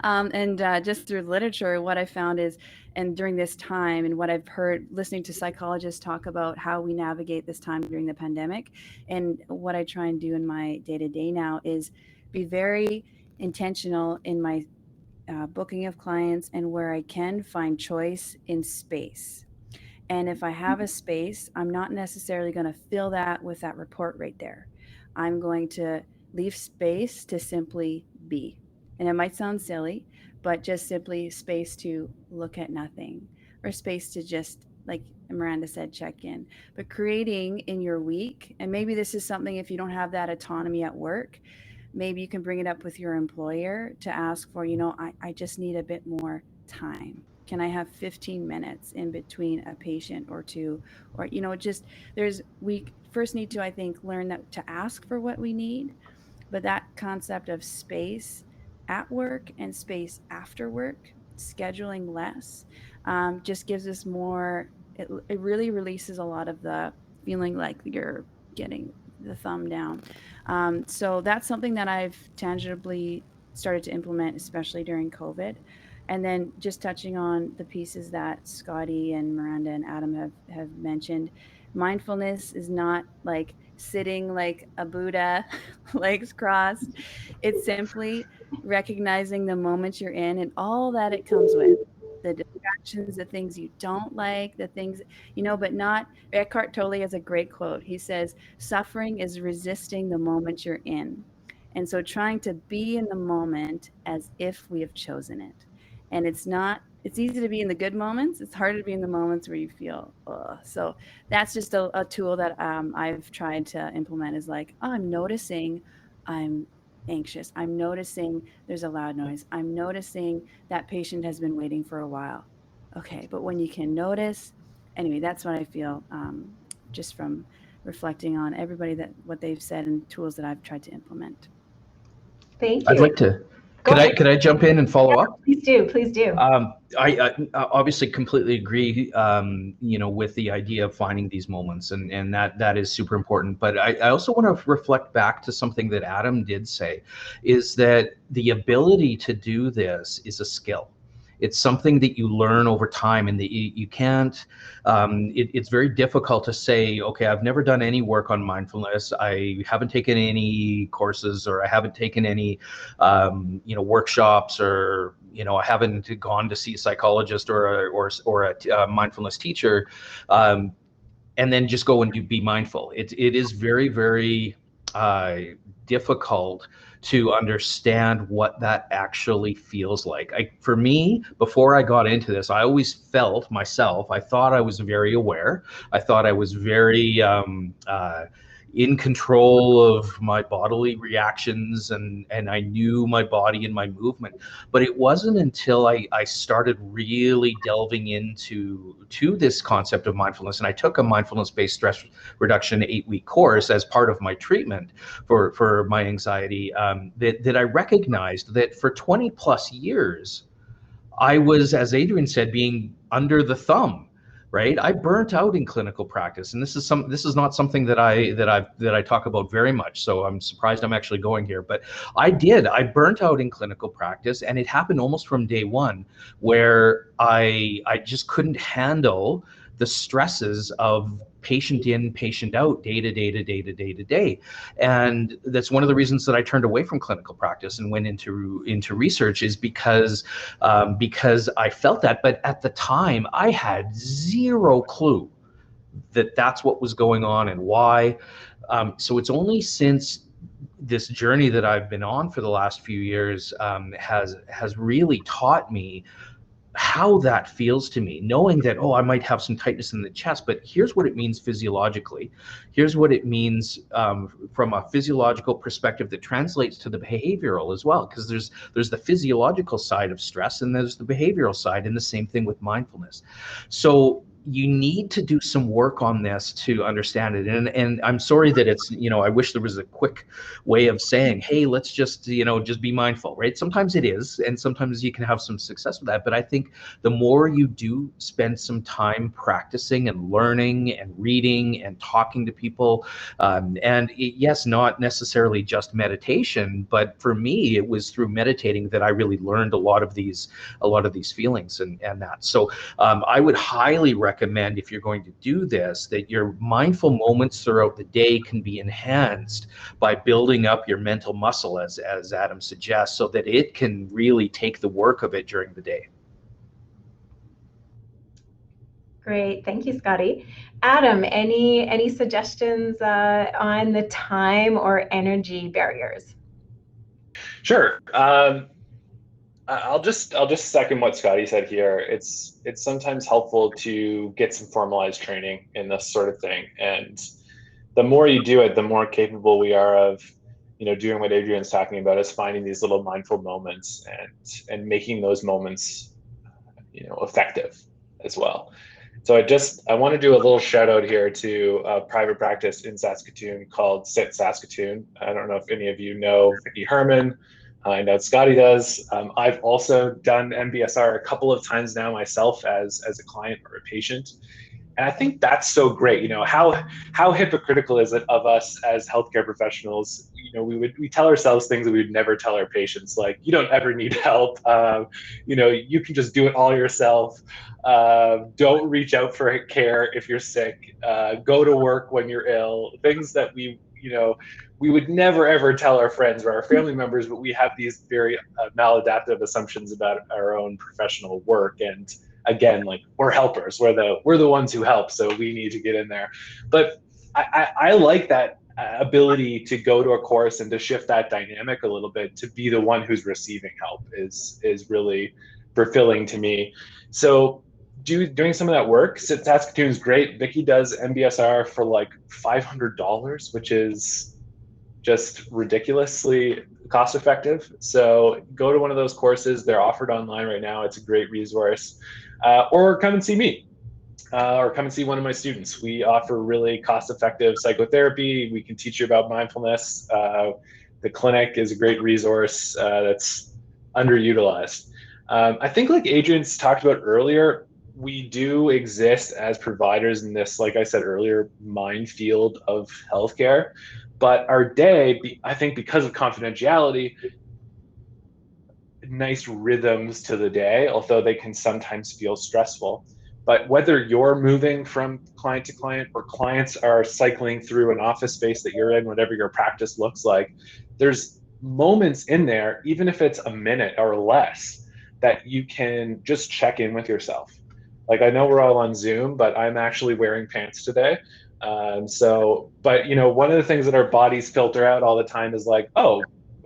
and just through literature, what I found is, and during this time, and what I've heard listening to psychologists talk about how we navigate this time during the pandemic, and what I try and do in my day-to-day now is be very intentional in my booking of clients, and where I can find choice in space. And if I have a space, I'm not necessarily going to fill that with that report right there. I'm going to leave space to simply be. And it might sound silly, but just simply space to look at nothing, or space to just, like Miranda said, check in. But creating in your week, and maybe this is something, if you don't have that autonomy at work, maybe you can bring it up with your employer to ask for, I just need a bit more time. Can I have 15 minutes in between a patient or two? Or, we first need to, I think, learn that to ask for what we need. But that concept of space at work and space after work, scheduling less, just gives us more, it really releases a lot of the feeling like you're getting the thumb down. So that's something that I've tangibly started to implement, especially during COVID. And then just touching on the pieces that Scotty and Miranda and Adam have mentioned, mindfulness is not like sitting like a Buddha, legs crossed. It's simply recognizing the moment you're in and all that it comes with. The distractions, the things you don't like, the things, but not. Eckhart Tolle has a great quote. He says, suffering is resisting the moment you're in. And so trying to be in the moment as if we have chosen it. And it's easy to be in the good moments. It's harder to be in the moments where you feel, ugh. So that's just a tool that I've tried to implement, is like, I'm noticing I'm anxious. I'm noticing there's a loud noise. I'm noticing that patient has been waiting for a while. Okay, but when you can notice, anyway, that's what I feel, just from reflecting on everybody, what they've said, and tools that I've tried to implement. Thank you. I'd like to. Could I jump in and follow up? Please do. I obviously completely agree, with the idea of finding these moments, and that is super important. But I also want to reflect back to something that Adam did say, is that the ability to do this is a skill. It's something that you learn over time, and that you can't, it's very difficult to say, okay, I've never done any work on mindfulness. I haven't taken any courses, or I haven't taken any, workshops, or, I haven't gone to see a psychologist or a mindfulness teacher, and then just go and be mindful. It is very, very difficult to understand what that actually feels like. For me, before I got into this, I always felt myself, I thought I was very aware. I thought I was very in control of my bodily reactions, and I knew my body and my movement. But it wasn't until I started really delving into this concept of mindfulness, and I took a mindfulness-based stress reduction 8-week course as part of my treatment for my anxiety, that I recognized that for 20 plus years, I was, as Adrian said, being under the thumb. Right, I burnt out in clinical practice, and this is not something that I talk about very much. So I'm surprised I'm actually going here, but I burnt out in clinical practice, and it happened almost from day one, where I just couldn't handle the stresses of patient in, patient out, day to day. And that's one of the reasons that I turned away from clinical practice and went into research, is because I felt that. But at the time, I had zero clue that that's what was going on and why. So it's only since this journey that I've been on for the last few years has really taught me how that feels to me, knowing that, I might have some tightness in the chest, but here's what it means physiologically. Here's what it means from a physiological perspective that translates to the behavioral as well, because there's the physiological side of stress, and there's the behavioral side, and the same thing with mindfulness. So, you need to do some work on this to understand it. And I'm sorry that it's, I wish there was a quick way of saying, hey, let's just, just be mindful, right? Sometimes it is, and sometimes you can have some success with that. But I think the more you do spend some time practicing and learning and reading and talking to people, yes, not necessarily just meditation, but for me, it was through meditating that I really learned a lot of these feelings and that. So I would highly recommend, if you're going to do this, that your mindful moments throughout the day can be enhanced by building up your mental muscle, as Adam suggests, so that it can really take the work of it during the day. Great, thank you, Scotty. Adam, any suggestions on the time or energy barriers? Sure. I'll just second what Scotty said here. It's sometimes helpful to get some formalized training in this sort of thing, and the more you do it, the more capable we are of, doing what Adrian's talking about, is finding these little mindful moments and making those moments, effective as well. So I want to do a little shout out here to a private practice in Saskatoon called Sit Saskatoon. I don't know if any of you know Vicki Herman. I know Scotty does. I've also done MBSR a couple of times now myself as a client or a patient. And I think that's so great. How hypocritical is it of us as healthcare professionals? We tell ourselves things that we would never tell our patients, like, you don't ever need help. You can just do it all yourself. Don't reach out for care if you're sick. Go to work when you're ill. Things that we would never ever tell our friends or our family members, but we have these very maladaptive assumptions about our own professional work. And again, like, we're helpers, we're the ones who help, so we need to get in there. But I like that ability to go to a course and to shift that dynamic a little bit, to be the one who's receiving help is really fulfilling to me. So doing some of that work. Saskatoon's great. Vicki does MBSR for like $500, which is just ridiculously cost effective. So go to one of those courses. They're offered online right now. It's a great resource. Or come and see me, or come and see one of my students. We offer really cost effective psychotherapy. We can teach you about mindfulness. The clinic is a great resource that's underutilized. I think, like Adrian's talked about earlier, we do exist as providers in this, like I said earlier, minefield of healthcare. But our day, I think, because of confidentiality, nice rhythms to the day, although they can sometimes feel stressful. But whether you're moving from client to client or clients are cycling through an office space that you're in, whatever your practice looks like, there's moments in there, even if it's a minute or less, that you can just check in with yourself. Like, I know we're all on Zoom, but I'm actually wearing pants today. But one of the things that our bodies filter out all the time is like, oh,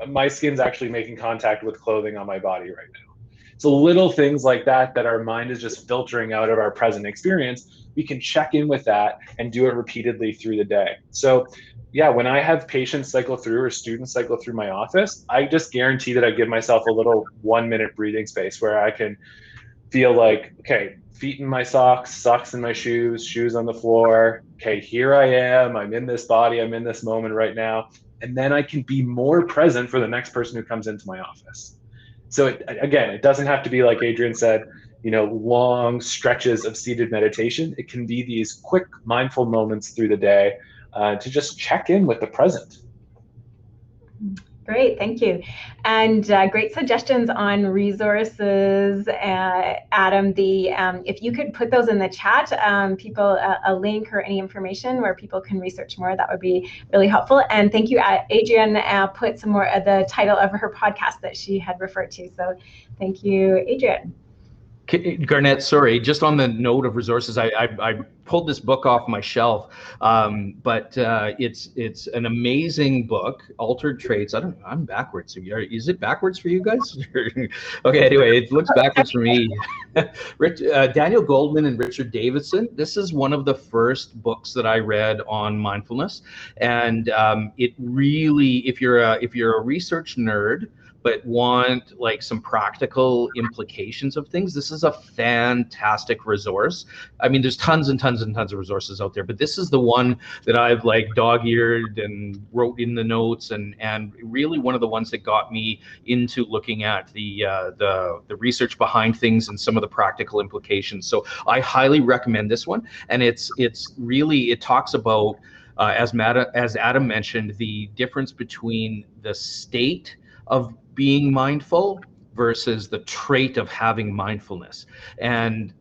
my skin's actually making contact with clothing on my body right now. So little things like that our mind is just filtering out of our present experience, we can check in with that and do it repeatedly through the day. So yeah, when I have patients cycle through or students cycle through my office, I just guarantee that I give myself a little 1-minute breathing space where I can feel like, okay, feet in my socks in my shoes on the floor. Okay, here I am. I'm in this body. I'm in this moment right now. And then I can be more present for the next person who comes into my office. So it doesn't have to be, like Adrian said, long stretches of seated meditation. It can be these quick mindful moments through the day to just check in with the present. Great, thank you. And great suggestions on resources, Adam. If you could put those in the chat, people, a link or any information where people can research more, that would be really helpful. And thank you, Adrian, put some more of the title of her podcast that she had referred to. So thank you, Adrian. Garnette, sorry, just on the note of resources, I pulled this book off my shelf, but it's an amazing book, Altered Traits. I'm backwards. Is it backwards for you guys? Okay, anyway, it looks backwards for me. Daniel Goldman and Richard Davidson. This is one of the first books that I read on mindfulness, and it really, if you're a research nerd, but want like some practical implications of things, this is a fantastic resource. I mean, there's tons and tons and tons of resources out there, but this is the one that I've like dog-eared and wrote in the notes, and really one of the ones that got me into looking at the research behind things and some of the practical implications. So I highly recommend this one, and it talks about as Adam mentioned, the difference between the state of being mindful versus the trait of having mindfulness. And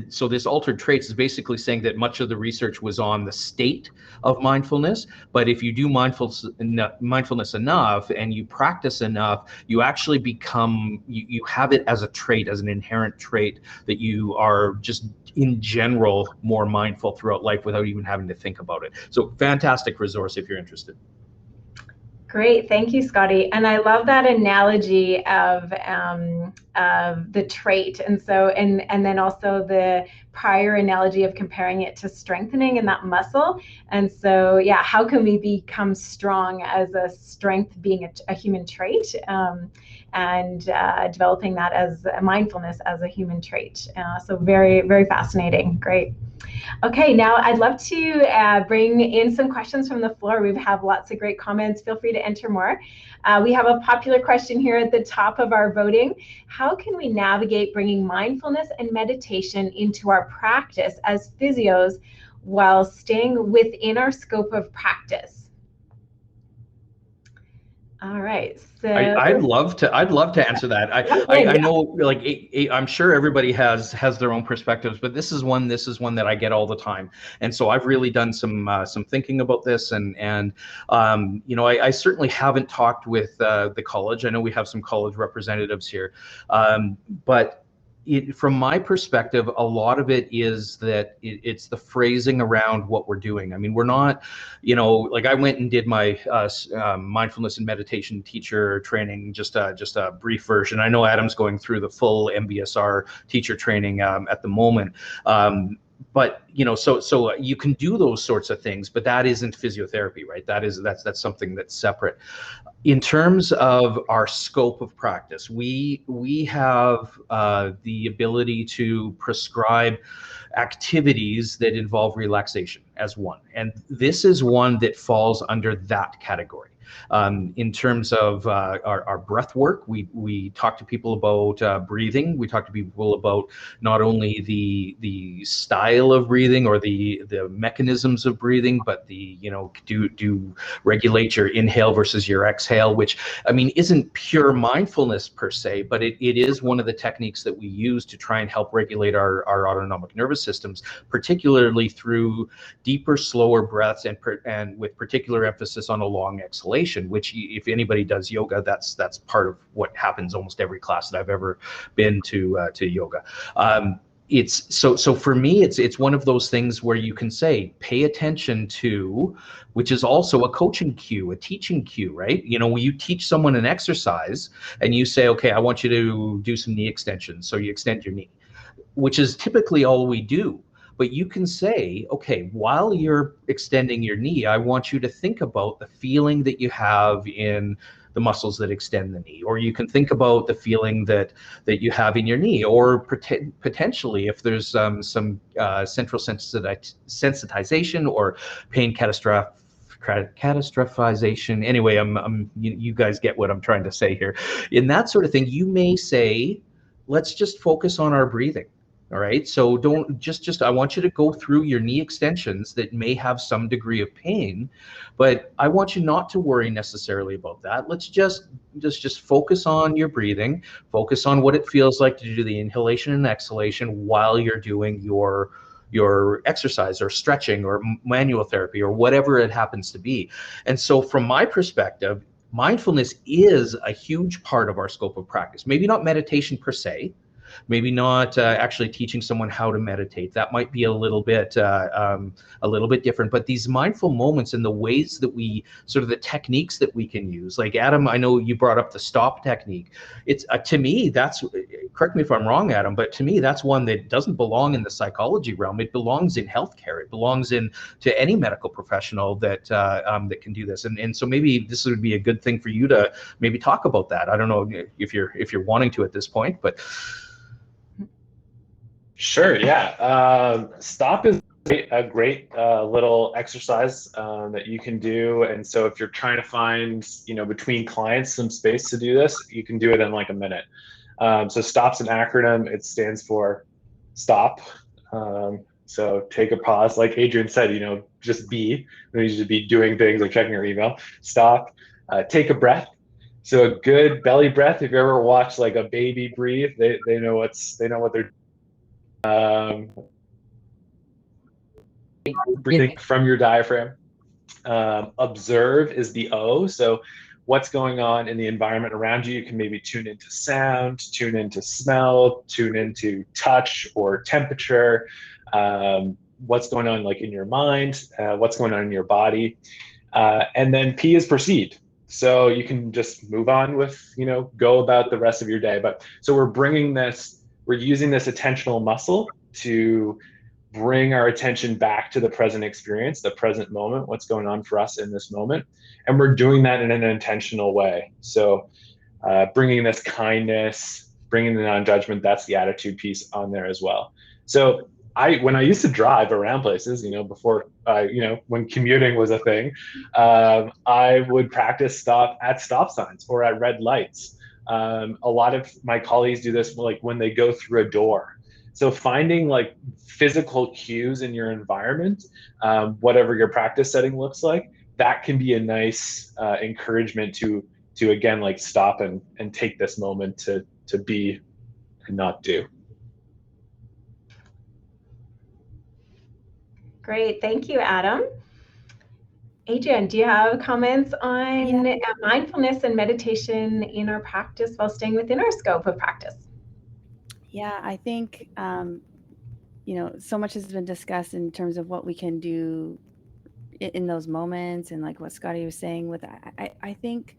so this altered traits is basically saying that much of the research was on the state of mindfulness, but if you do mindfulness enough and you practice enough, you actually become, you have it as a trait, as an inherent trait, that you are just in general more mindful throughout life without even having to think about it. So fantastic resource if you're interested. Great, thank you, Scotty. And I love that analogy of the trait, and so and then also the prior analogy of comparing it to strengthening in that muscle. And so, yeah, how can we become strong as a strength being a human trait, and developing that as a mindfulness as a human trait. So very, very fascinating. Great. Okay, now I'd love to bring in some questions from the floor. We have lots of great comments. Feel free to enter more. We have a popular question here at the top of our voting. How can we navigate bringing mindfulness and meditation into our practice as physios while staying within our scope of practice? All right. So I'd love to answer that. I know, like, I'm sure everybody has their own perspectives, but this is one that I get all the time, and so I've really done some thinking about this, and you know, I certainly haven't talked with the college. I know we have some college representatives here, but from my perspective, a lot of it is that it's the phrasing around what we're doing. I mean, we're not, you know, like I went and did my mindfulness and meditation teacher training, just a brief version. I know Adam's going through the full MBSR teacher training at the moment. But you know, so you can do those sorts of things, but that isn't physiotherapy, right? That's something that's separate. In terms of our scope of practice, we have the ability to prescribe activities that involve relaxation as one, and this is one that falls under that category. In terms of our breath work, we talk to people about breathing. We talk to people about not only the style of breathing or the mechanisms of breathing, but you know, do regulate your inhale versus your exhale, which, I mean, isn't pure mindfulness per se, but it is one of the techniques that we use to try and help regulate our autonomic nervous systems, particularly through deeper, slower breaths and with particular emphasis on a long exhalation. Which, if anybody does yoga, that's part of what happens almost every class that I've ever been to yoga. It's so for me, it's one of those things where you can say, pay attention to, which is also a coaching cue, a teaching cue, right? You know, when you teach someone an exercise and you say, okay, I want you to do some knee extensions, so you extend your knee, which is typically all we do. But you can say, okay, while you're extending your knee, I want you to think about the feeling that you have in the muscles that extend the knee, or you can think about the feeling that you have in your knee, or potentially if there's some central sensitization or pain catastrophization. Anyway, you guys get what I'm trying to say here. In that sort of thing, you may say, let's just focus on our breathing. All right, so don't just I want you to go through your knee extensions that may have some degree of pain, but I want you not to worry necessarily about that. Let's just focus on your breathing, focus on what it feels like to do the inhalation and exhalation while you're doing your exercise or stretching or manual therapy or whatever it happens to be. And so from my perspective, mindfulness is a huge part of our scope of practice. Maybe not meditation per se, maybe not actually teaching someone how to meditate. That might be a little bit different. But these mindful moments and the ways that we sort of the techniques that we can use, like Adam, I know you brought up the stop technique. It's to me, that's, correct me if I'm wrong, Adam, but to me that's one that doesn't belong in the psychology realm. It belongs in healthcare. It belongs in to any medical professional that that can do this. And so maybe this would be a good thing for you to maybe talk about that. I don't know if you're wanting to at this point, but sure, yeah. Stop is a great little exercise that you can do. And so if you're trying to find, between clients some space to do this, you can do it in like a minute. So stop's an acronym. It stands for stop. So take a pause, like Adrian said, just be. You need to be doing things like checking your email. Stop. Take a breath. So a good belly breath. If you ever watch like a baby breathe, they know what they're breathing from your diaphragm. Observe is the O. So what's going on in the environment around you? You can maybe tune into sound, tune into smell, tune into touch or temperature. What's going on like in your mind, what's going on in your body. And then P is proceed. So you can just move on with, go about the rest of your day. But so we're using this attentional muscle to bring our attention back to the present experience, the present moment, what's going on for us in this moment. And we're doing that in an intentional way. So bringing this kindness, bringing the non-judgment, that's the attitude piece on there as well. So when I used to drive around places, before, when commuting was a thing, I would practice stop at stop signs or at red lights. A lot of my colleagues do this like when they go through a door. So finding like physical cues in your environment, whatever your practice setting looks like, that can be a nice encouragement to again, like stop and take this moment to be and not do. Great, thank you, Adam. Adrian, do you have comments on mindfulness and meditation in our practice while staying within our scope of practice? Yeah, I think, so much has been discussed in terms of what we can do in those moments, and like what Scotty was saying with, I think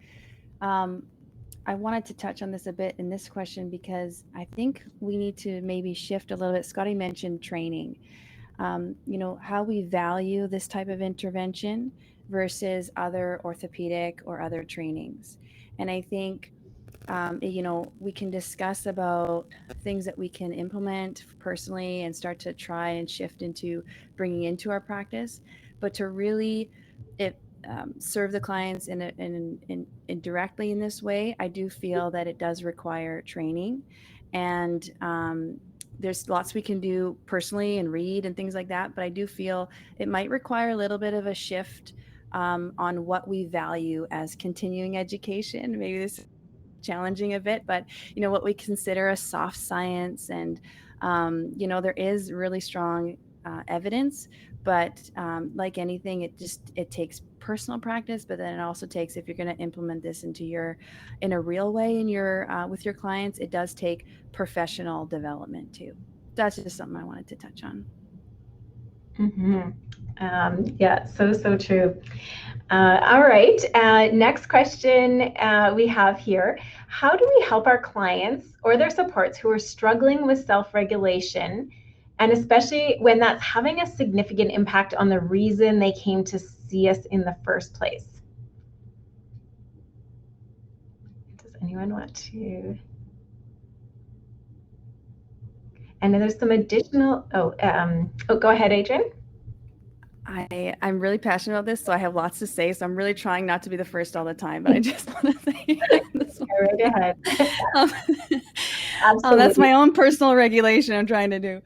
I wanted to touch on this a bit in this question, because I think we need to maybe shift a little bit. Scotty mentioned training, how we value this type of intervention versus other orthopedic or other trainings. And I think, we can discuss about things that we can implement personally and start to try and shift into bringing into our practice, but to really serve the clients in directly in this way, I do feel that it does require training. And there's lots we can do personally and read and things like that, but I do feel it might require a little bit of a shift on what we value as continuing education. Maybe this is challenging a bit, but what we consider a soft science, and there is really strong evidence, but like anything, it takes personal practice, but then it also takes, if you're going to implement this in a real way with your clients, it does take professional development too. That's just something I wanted to touch on. Mm-hmm. Yeah, so true. All right, next question we have here. How do we help our clients or their supports who are struggling with self-regulation, and especially when that's having a significant impact on the reason they came to see us in the first place? Does anyone want to? And then there's some additional, go ahead, Adrian. I'm really passionate about this, so I have lots to say. So I'm really trying not to be the first all the time, but I just want to say this one. Go right ahead. That's my own personal regulation I'm trying to do.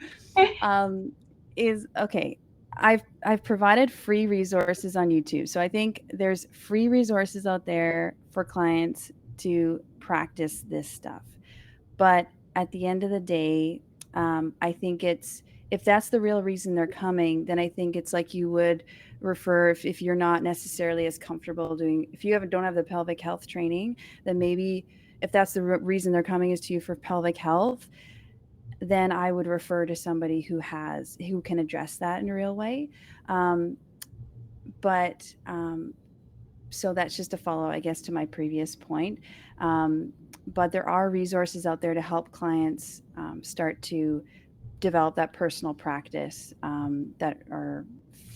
I've provided free resources on YouTube. So I think there's free resources out there for clients to practice this stuff. But at the end of the day, I think if that's the real reason they're coming, then I think it's like you would refer, if you're not necessarily as comfortable if you don't have the pelvic health training, then maybe if that's the reason they're coming is to you for pelvic health, then I would refer to somebody who can address that in a real way. So that's just a follow, I guess, to my previous point. But there are resources out there to help clients start to develop that personal practice that are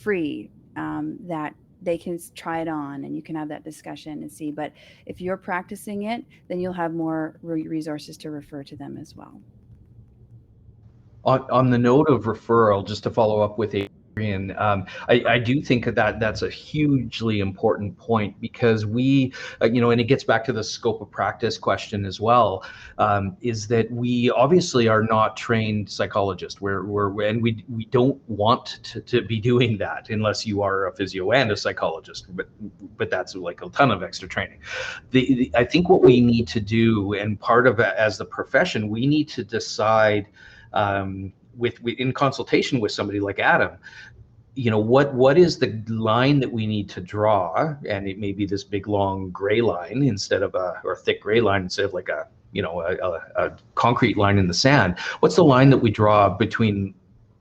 free, that they can try it on and you can have that discussion and see. But if you're practicing it, then you'll have more resources to refer to them as well. On the note of referral, just to follow up with Adrian, I do think that that's a hugely important point, because we, and it gets back to the scope of practice question as well, is that we obviously are not trained psychologists. And we don't want to be doing that unless you are a physio and a psychologist, but that's like a ton of extra training. I think what we need to do, and part of it as the profession, we need to decide, in consultation with somebody like Adam, what is the line that we need to draw, and it may be this big long gray line instead of or thick gray line instead of like a concrete line in the sand. What's the line that we draw between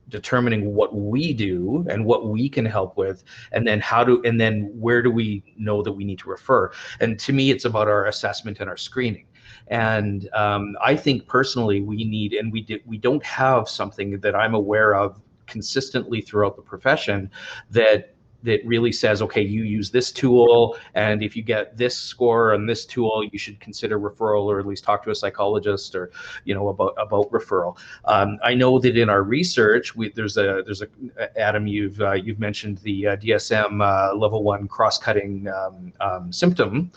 determining what we do and what we can help with, and then where do we know that we need to refer? And to me, it's about our assessment and our screening. And I think personally we need, and we don't have something that I'm aware of consistently throughout the profession that really says, okay, you use this tool, and if you get this score on this tool, you should consider referral, or at least talk to a psychologist, or about referral. I know that in our research, there's a Adam, you've mentioned the DSM level 1 cross-cutting symptom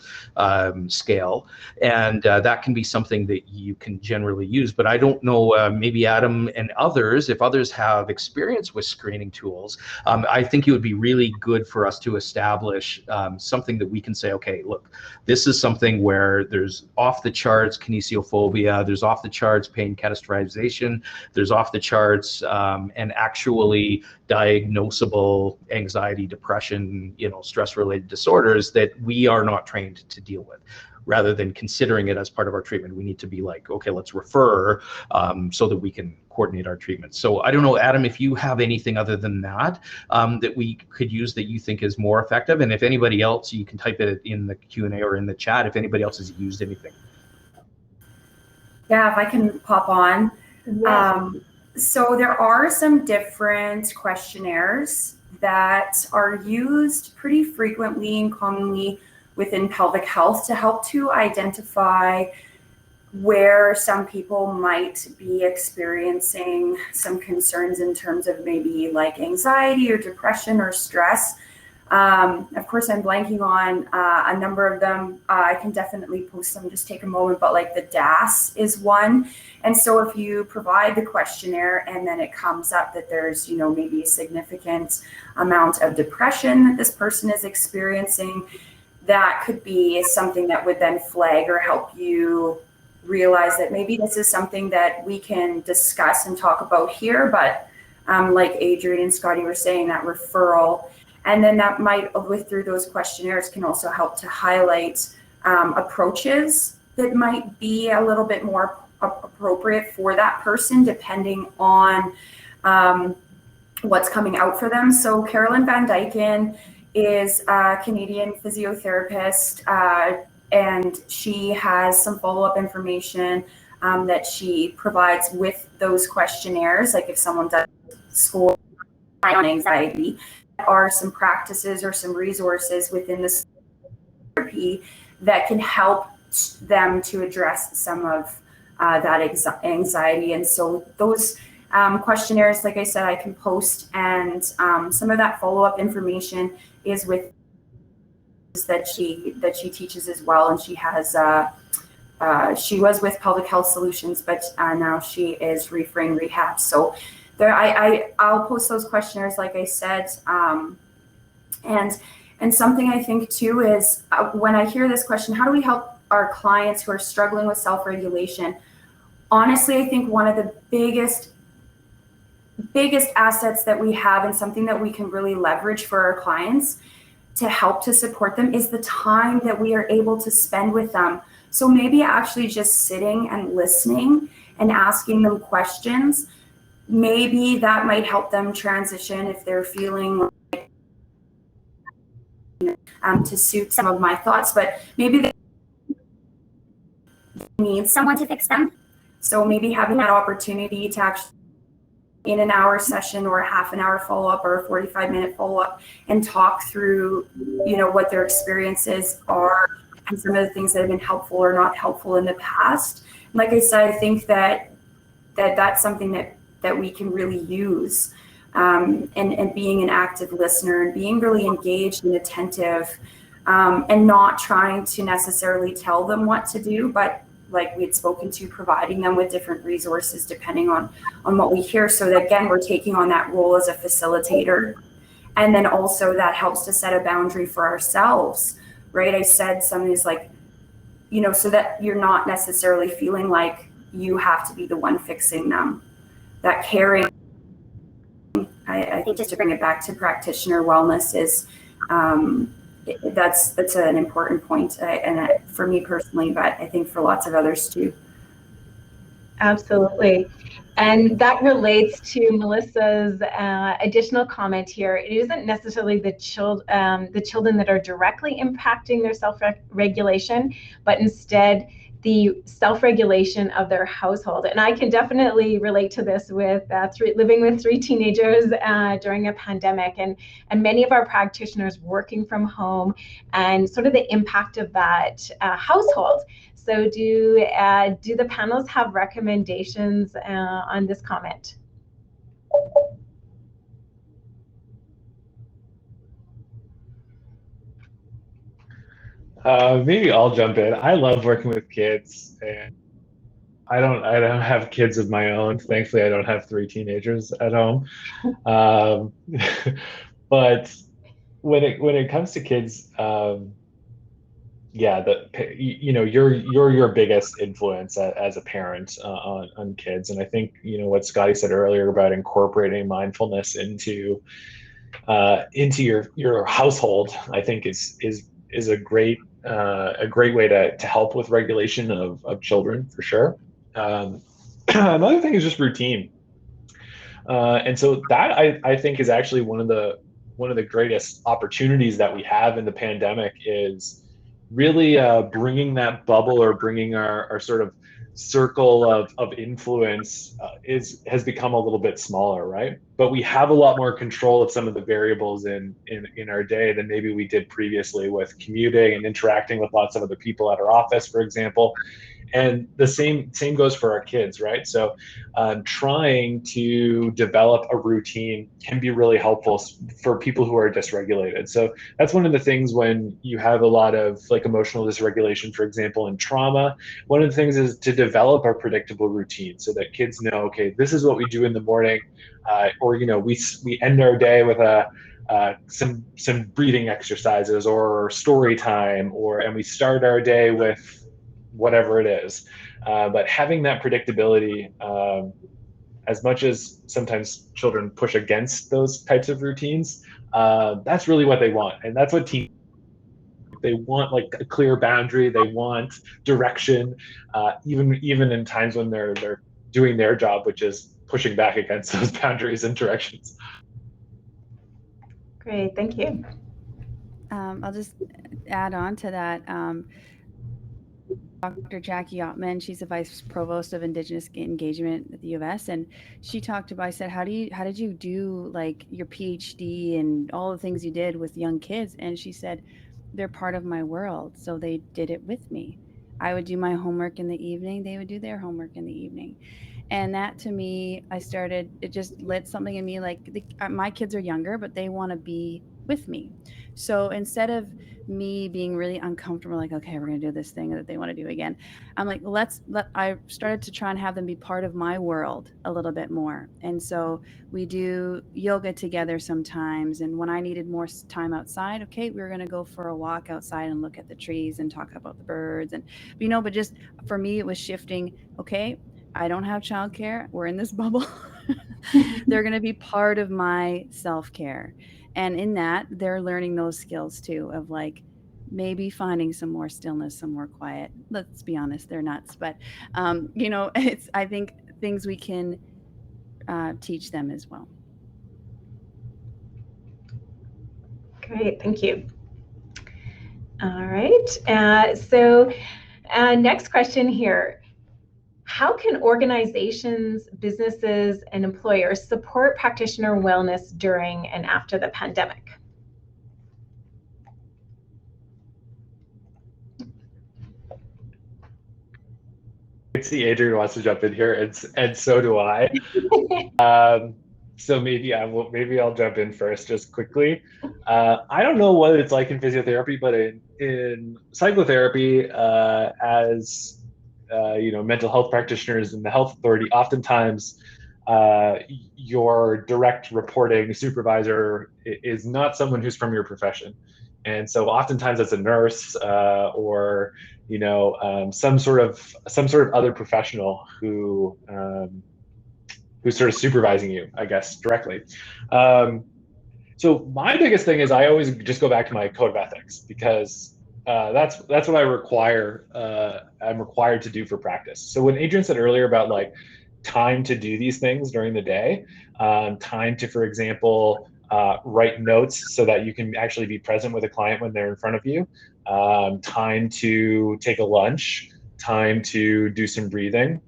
scale, and that can be something that you can generally use. But I don't know, maybe Adam and others, if others have experience with screening tools, I think it would be really good for us to establish something that we can say, okay, look, this is something where there's off the charts kinesiophobia, there's off the charts pain catastrophization, there's off the charts and actually diagnosable anxiety, depression, stress related disorders that we are not trained to deal with. Rather than considering it as part of our treatment, we need to be like, okay, let's refer so that we can coordinate our treatment. So I don't know, Adam, if you have anything other than that that we could use that you think is more effective. And if anybody else, you can type it in the Q&A or in the chat if anybody else has used anything. Yeah, if I can pop on. Yes. So there are some different questionnaires that are used pretty frequently and commonly within pelvic health to help to identify where some people might be experiencing some concerns in terms of maybe like anxiety or depression or stress. Of course, I'm blanking on a number of them. I can definitely post them, just take a moment, but like the DAS is one. And so if you provide the questionnaire and then it comes up that there's, maybe a significant amount of depression that this person is experiencing, that could be something that would then flag or help you realize that maybe this is something that we can discuss and talk about here, but like Adrian and Scotty were saying, that referral. And then that might, through those questionnaires, can also help to highlight approaches that might be a little bit more appropriate for that person, depending on what's coming out for them. So Carolyn Van Dyken is a Canadian physiotherapist, and she has some follow-up information that she provides with those questionnaires. Like if someone does score on anxiety, there are some practices or some resources within the therapy that can help them to address some of that anxiety. And so those questionnaires, like I said, I can post, and some of that follow-up information is with that she teaches as well. And she has she was with Pelvic Health Solutions, but now she is Refrain Rehab. So there, I'll post those questionnaires, like I said, and something I think too is when I hear this question, how do we help our clients who are struggling with self-regulation? Honestly, I think one of the biggest assets that we have, and something that we can really leverage for our clients to help to support them, is the time that we are able to spend with them. So maybe actually just sitting and listening and asking them questions. Maybe that might help them transition if they're feeling like, to suit some of my thoughts, but maybe they need someone to fix them. So maybe having that opportunity to actually in an hour session or a half an hour follow-up or a 45-minute follow-up and talk through, what their experiences are and some of the things that have been helpful or not helpful in the past. Like I said, I think that's something that we can really use, and being an active listener and being really engaged and attentive, and not trying to necessarily tell them what to do, but like we had spoken to, providing them with different resources depending on what we hear. So that, again, we're taking on that role as a facilitator. And then also that helps to set a boundary for ourselves, right? I said some of these, like, so that you're not necessarily feeling like you have to be the one fixing them. That caring, I think, just to bring it back to practitioner wellness is, that's an important point, and for me personally, but I think for lots of others too. Absolutely. And that relates to Melissa's additional comment here. It isn't necessarily the children that are directly impacting their self-regulation, but instead the self-regulation of their household. And I can definitely relate to this with living with 3 teenagers during a pandemic, and many of our practitioners working from home, and sort of the impact of that household. So do the panelists have recommendations on this comment? Maybe I'll jump in. I love working with kids, and I don't have kids of my own. Thankfully, I don't have 3 teenagers at home. But when it comes to kids, you're your biggest influence as a parent on kids. And I think what Scotty said earlier about incorporating mindfulness into your household, I think is a great way to help with regulation of children, for sure. Another thing is just routine, and so that I think is actually one of the greatest opportunities that we have in the pandemic, is really bringing that bubble, or bringing our sort of circle of influence has become a little bit smaller, right? But we have a lot more control of some of the variables in our day than maybe we did previously, with commuting and interacting with lots of other people at our office, for example. And the same goes for our kids, right? So trying to develop a routine can be really helpful for people who are dysregulated. So that's one of the things when you have a lot of like emotional dysregulation, for example, and trauma. One of the things is to develop a predictable routine so that kids know, okay, this is what we do in the morning, or we end our day with some breathing exercises or story time, and we start our day with whatever it is. But having that predictability, as much as sometimes children push against those types of routines, that's really what they want. And that's what they want, like a clear boundary. They want direction, even in times when they're doing their job, which is pushing back against those boundaries and directions. Great, thank you. I'll just add on to that. Dr. Jackie Ottman, she's the Vice Provost of Indigenous Engagement at the U.S. And she talked about, I said, how did you do like your PhD and all the things you did with young kids? And she said, they're part of my world. So they did it with me. I would do my homework in the evening. They would do their homework in the evening. And that, to me, it just lit something in me. Like my kids are younger, but they want to be with me. So instead of me being really uncomfortable, like, okay, we're going to do this thing that they want to do again, I'm like, I started to try and have them be part of my world a little bit more. And so we do yoga together sometimes. And when I needed more time outside, okay, we were going to go for a walk outside and look at the trees and talk about the birds. And, but just for me, it was shifting. Okay, I don't have childcare. We're in this bubble. They're going to be part of my self-care. And in that, they're learning those skills too, of like maybe finding some more stillness, some more quiet. Let's be honest, they're nuts, but it's, I think, things we can teach them as well. Great, thank you. All right, so next question here. How can organizations, businesses, and employers support practitioner wellness during and after the pandemic? I see Adrian wants to jump in here, and so do I. So maybe I'll jump in first, just quickly. I don't know what it's like in physiotherapy, but in psychotherapy, as mental health practitioners in the health authority, oftentimes your direct reporting supervisor is not someone who's from your profession, and so oftentimes it's a nurse or some sort of other professional who's sort of supervising you, I guess, directly. So my biggest thing is I always just go back to my code of ethics, because that's what I require. I'm required to do for practice. So when Adrian said earlier about like time to do these things during the day, time to, for example, write notes so that you can actually be present with a client when they're in front of you, time to take a lunch, time to do some breathing.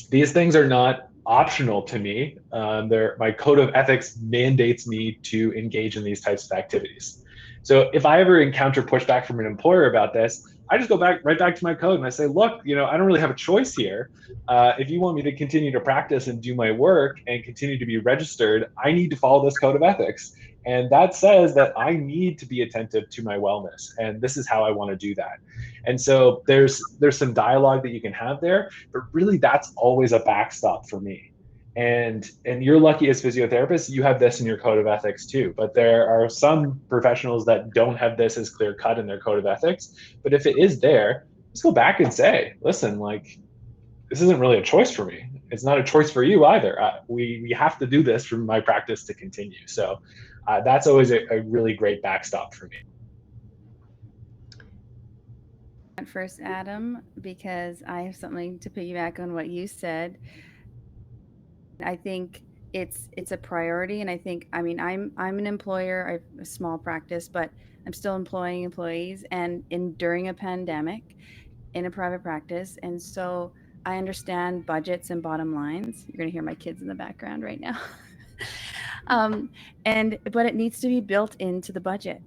These things are not optional to me. My code of ethics mandates me to engage in these types of activities. So if I ever encounter pushback from an employer about this, I just go right back to my code and I say, look, I don't really have a choice here. If you want me to continue to practice and do my work and continue to be registered, I need to follow this code of ethics. And that says that I need to be attentive to my wellness. And this is how I want to do that. And so there's some dialogue that you can have there, but really that's always a backstop for me. And you're lucky as physiotherapists, you have this in your code of ethics too. But there are some professionals that don't have this as clear cut in their code of ethics. But if it is there, just go back and say, listen, like, this isn't really a choice for me. It's not a choice for you either. We have to do this for my practice to continue. So that's always a really great backstop for me. First, Adam, because I have something to piggyback on what you said. I think it's a priority, and I think, I'm an employer. I have a small practice, but I'm still employing employees, and during a pandemic in a private practice, and so I understand budgets and bottom lines. You're going to hear my kids in the background right now. But it needs to be built into the budget,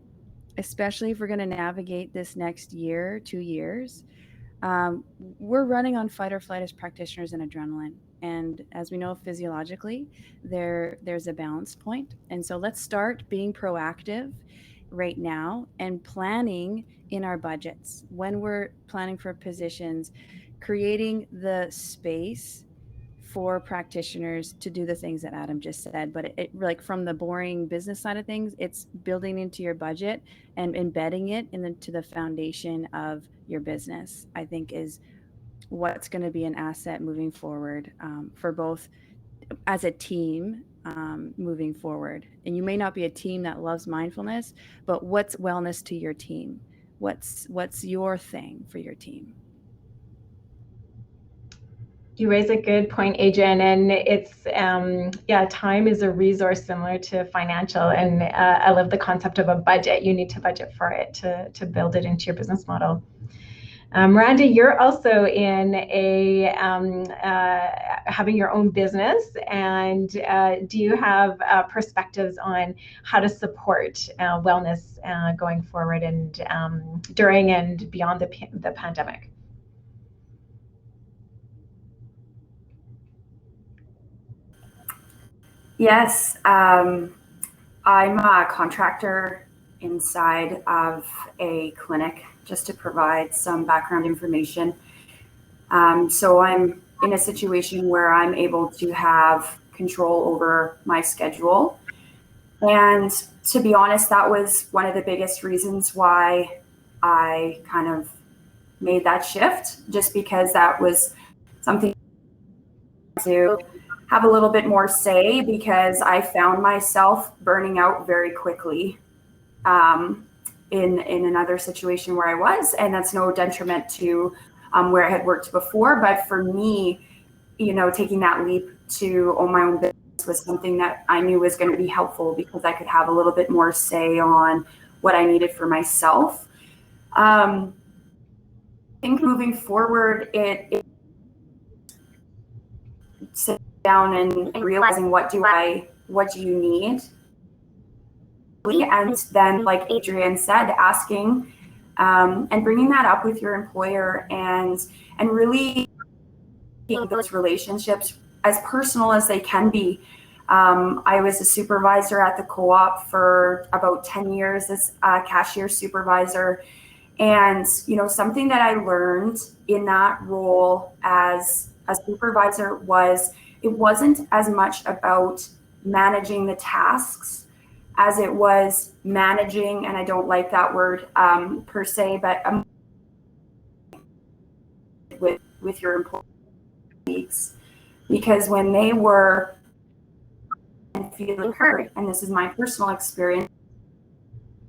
especially if we're going to navigate this next year, 2 years. We're running on fight or flight as practitioners and adrenaline. And as we know, physiologically, there's a balance point. And so let's start being proactive right now and planning in our budgets. When we're planning for positions, creating the space for practitioners to do the things that Adam just said. But it like, from the boring business side of things, it's building into your budget and embedding it into the foundation of your business, I think, is what's going to be an asset moving forward, for both as a team moving forward. And you may not be a team that loves mindfulness, but what's wellness to your team? What's your thing for your team? You raise a good point, Adrian, and it's time is a resource similar to financial, and I love the concept of a budget. You need to budget for it to build it into your business model. Miranda, you're also in having your own business, and do you have perspectives on how to support wellness going forward and during and beyond the pandemic? Yes, I'm a contractor inside of a clinic, just to provide some background information. So I'm in a situation where I'm able to have control over my schedule. And to be honest, that was one of the biggest reasons why I kind of made that shift, just because that was something to have a little bit more say, because I found myself burning out very quickly. in another situation where I was, and that's no detriment to where I had worked before. But for me, taking that leap to own my own business was something that I knew was going to be helpful, because I could have a little bit more say on what I needed for myself. I think moving forward, it sit down and realizing what do you need, and then, like Adrian said, asking and bringing that up with your employer, and really making those relationships as personal as they can be. I was a supervisor at the co-op for about 10 years as a cashier supervisor. And, something that I learned in that role as a supervisor was it wasn't as much about managing the tasks as it was managing, and I don't like that word per se, but with your employees. Because when they were feeling hurt, and this is my personal experience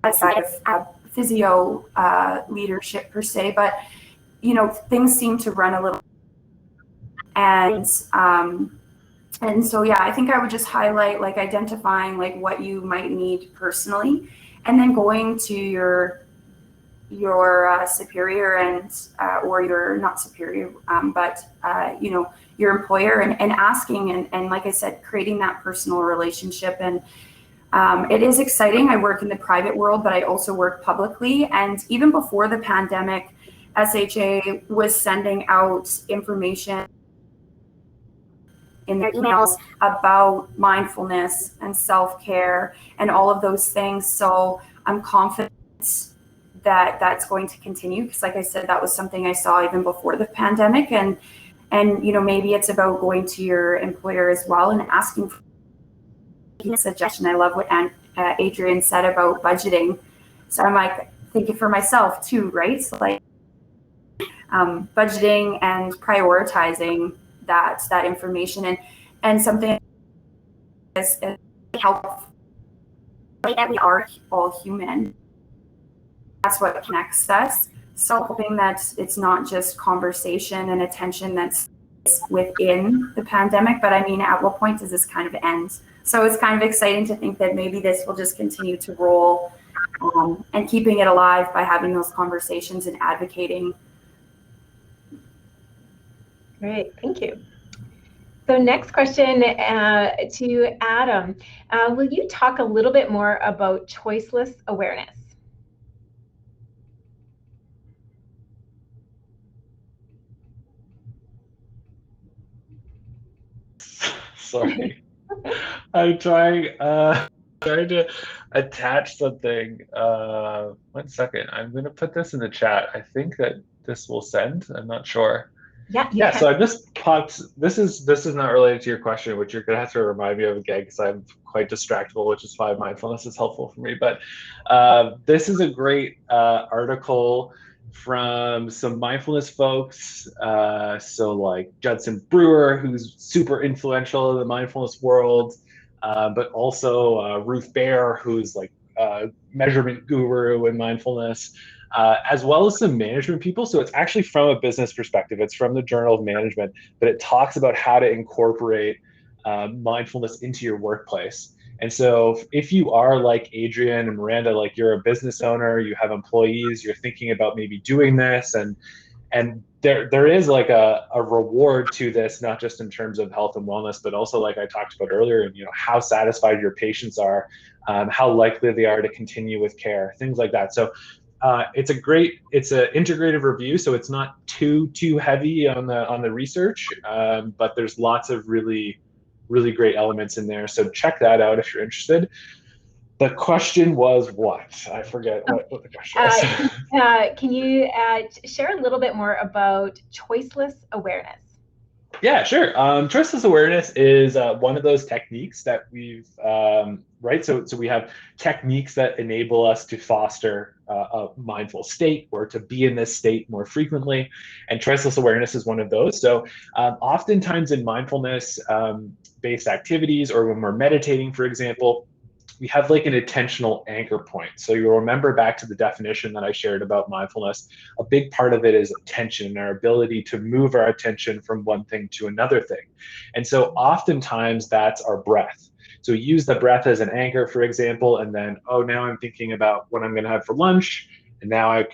outside of physio leadership per se, but things seem to run a little, and so yeah, I think I would just highlight like identifying like what you might need personally, and then going to your superior and or your not superior, but your employer, and asking, and like I said, creating that personal relationship. And it is exciting. I work in the private world, but I also work publicly. And even before the pandemic, SHA was sending out information in their emails about mindfulness and self-care and all of those things. So I'm confident that that's going to continue, because like I said, that was something I saw even before the pandemic. And maybe it's about going to your employer as well and asking for a suggestion. I love what Adrian said about budgeting. So I'm like thinking for myself too, right? So like budgeting and prioritizing that information, and something is helpful, that we are all human. That's what connects us. So hoping that it's not just conversation and attention that's within the pandemic, but I mean, at what point does this kind of end? So it's kind of exciting to think that maybe this will just continue to roll, and keeping it alive by having those conversations and advocating. Great, thank you. So next question to Adam. Will you talk a little bit more about choiceless awareness? Sorry. I'm trying to attach something. 1 second. I'm going to put this in the chat. I think that this will send. I'm not sure. Yeah. So I just popped. This is not related to your question, which you're going to have to remind me of again, because I'm quite distractible, which is why mindfulness is helpful for me. But this is a great article from some mindfulness folks. So like Judson Brewer, who's super influential in the mindfulness world, but also Ruth Baer, who's like a measurement guru in mindfulness, as well as some management people. So it's actually from a business perspective. It's from the Journal of Management, but it talks about how to incorporate mindfulness into your workplace. And so if you are like Adrian and Miranda, like you're a business owner, you have employees, you're thinking about maybe doing this, and there is like a reward to this, not just in terms of health and wellness, but also like I talked about earlier, and how satisfied your patients are, how likely they are to continue with care, things like that. So it's an integrative review, so it's not too heavy on the research, but there's lots of really great elements in there. So check that out if you're interested. The question was what? I forget what the question was. Can you share a little bit more about choiceless awareness? Yeah, sure. Choiceless awareness is one of those techniques that we've, right? So we have techniques that enable us to foster a mindful state, or to be in this state more frequently. And choiceless awareness is one of those. So oftentimes in mindfulness based activities, or when we're meditating, for example, we have like an attentional anchor point. So you'll remember back to the definition that I shared about mindfulness. A big part of it is attention, our ability to move our attention from one thing to another thing. And so oftentimes that's our breath. So use the breath as an anchor, for example, and then, oh, now I'm thinking about what I'm going to have for lunch. And now I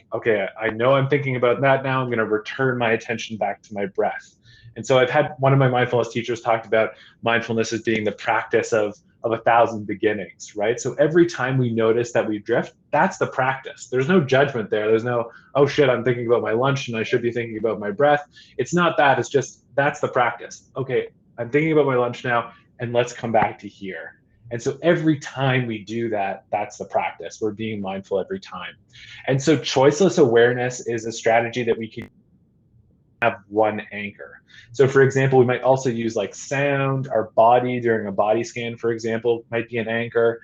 know I'm thinking about that. Now I'm going to return my attention back to my breath. And so I've had one of my mindfulness teachers talked about mindfulness as being the practice of 1,000 beginnings, right? So every time we notice that we drift, that's the practice. There's no judgment there. There's no, oh shit, I'm thinking about my lunch and I should be thinking about my breath. It's not that, it's just, that's the practice. Okay, I'm thinking about my lunch now and let's come back to here. And so every time we do that, that's the practice. We're being mindful every time. And so choiceless awareness is a strategy that we can have one anchor. So for example, we might also use like sound, our body during a body scan, for example, might be an anchor.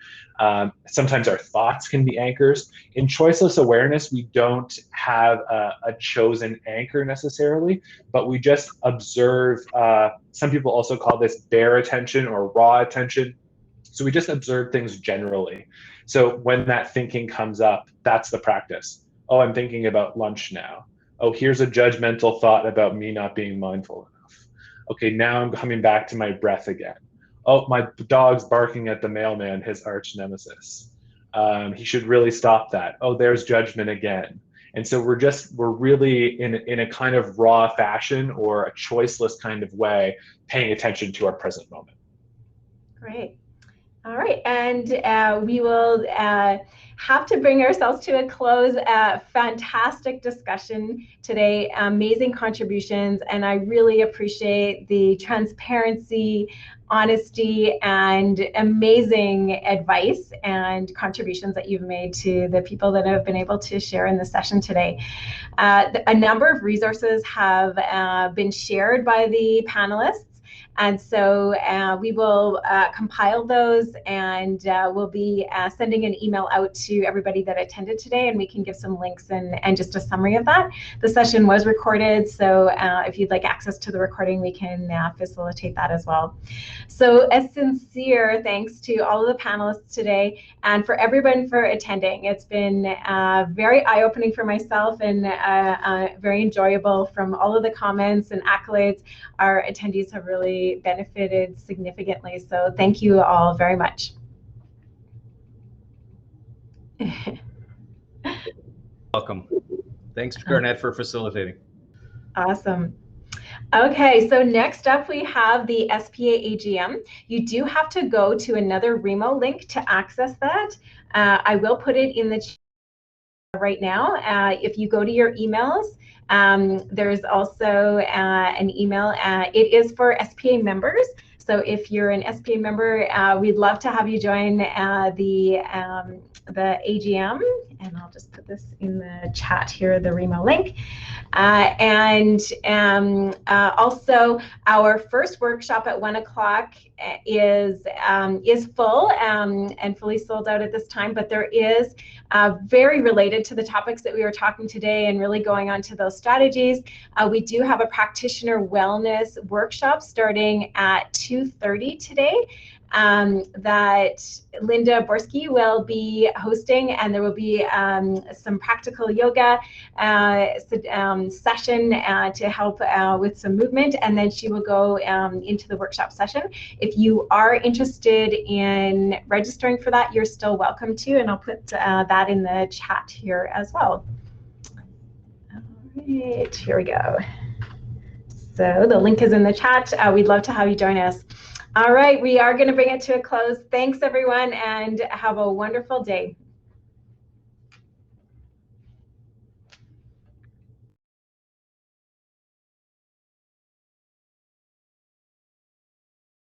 Sometimes our thoughts can be anchors. In choiceless awareness, we don't have a chosen anchor necessarily, but we just observe. Some people also call this bare attention or raw attention. So we just observe things generally. So when that thinking comes up, that's the practice. Oh, I'm thinking about lunch now. Oh, here's a judgmental thought about me not being mindful enough. Okay, now I'm coming back to my breath again. Oh, my dog's barking at the mailman, his arch nemesis. He should really stop that. Oh, there's judgment again. And so we're really in a kind of raw fashion or a choiceless kind of way, paying attention to our present moment. Great. All right, and we will have to bring ourselves to a close. Fantastic discussion today, amazing contributions, and I really appreciate the transparency, honesty, and amazing advice and contributions that you've made to the people that have been able to share in the session today. A number of resources have been shared by the panelists. And so we will compile those, and we'll be sending an email out to everybody that attended today, and we can give some links and just a summary of that. The session was recorded, so if you'd like access to the recording, we can facilitate that as well. So a sincere thanks to all of the panelists today, and for everyone for attending. It's been very eye-opening for myself and very enjoyable. From all of the comments and accolades, our attendees have really benefited significantly. So thank you all very much. Welcome. Thanks, Garnette, for facilitating. Awesome. Okay, so next up we have the SPA AGM. You do have to go to another Remo link to access that. I will put it in the chat right now. If you go to your emails, there's also an email. It is for SPA members. So if you're an SPA member, we'd love to have you join the AGM. And I'll just put this in the chat here, the Remo link. Also, our first workshop at 1 o'clock is full and fully sold out at this time, but there is very related to the topics that we were talking today and really going on to those strategies. We do have a practitioner wellness workshop starting at 2:30 today. That Linda Borski will be hosting, and there will be some practical yoga session to help with some movement, and then she will go into the workshop session. If you are interested in registering for that, you're still welcome to, and I'll put that in the chat here as well. All right, here we go. So the link is in the chat. We'd love to have you join us. All right, we are going to bring it to a close. Thanks, everyone, and have a wonderful day.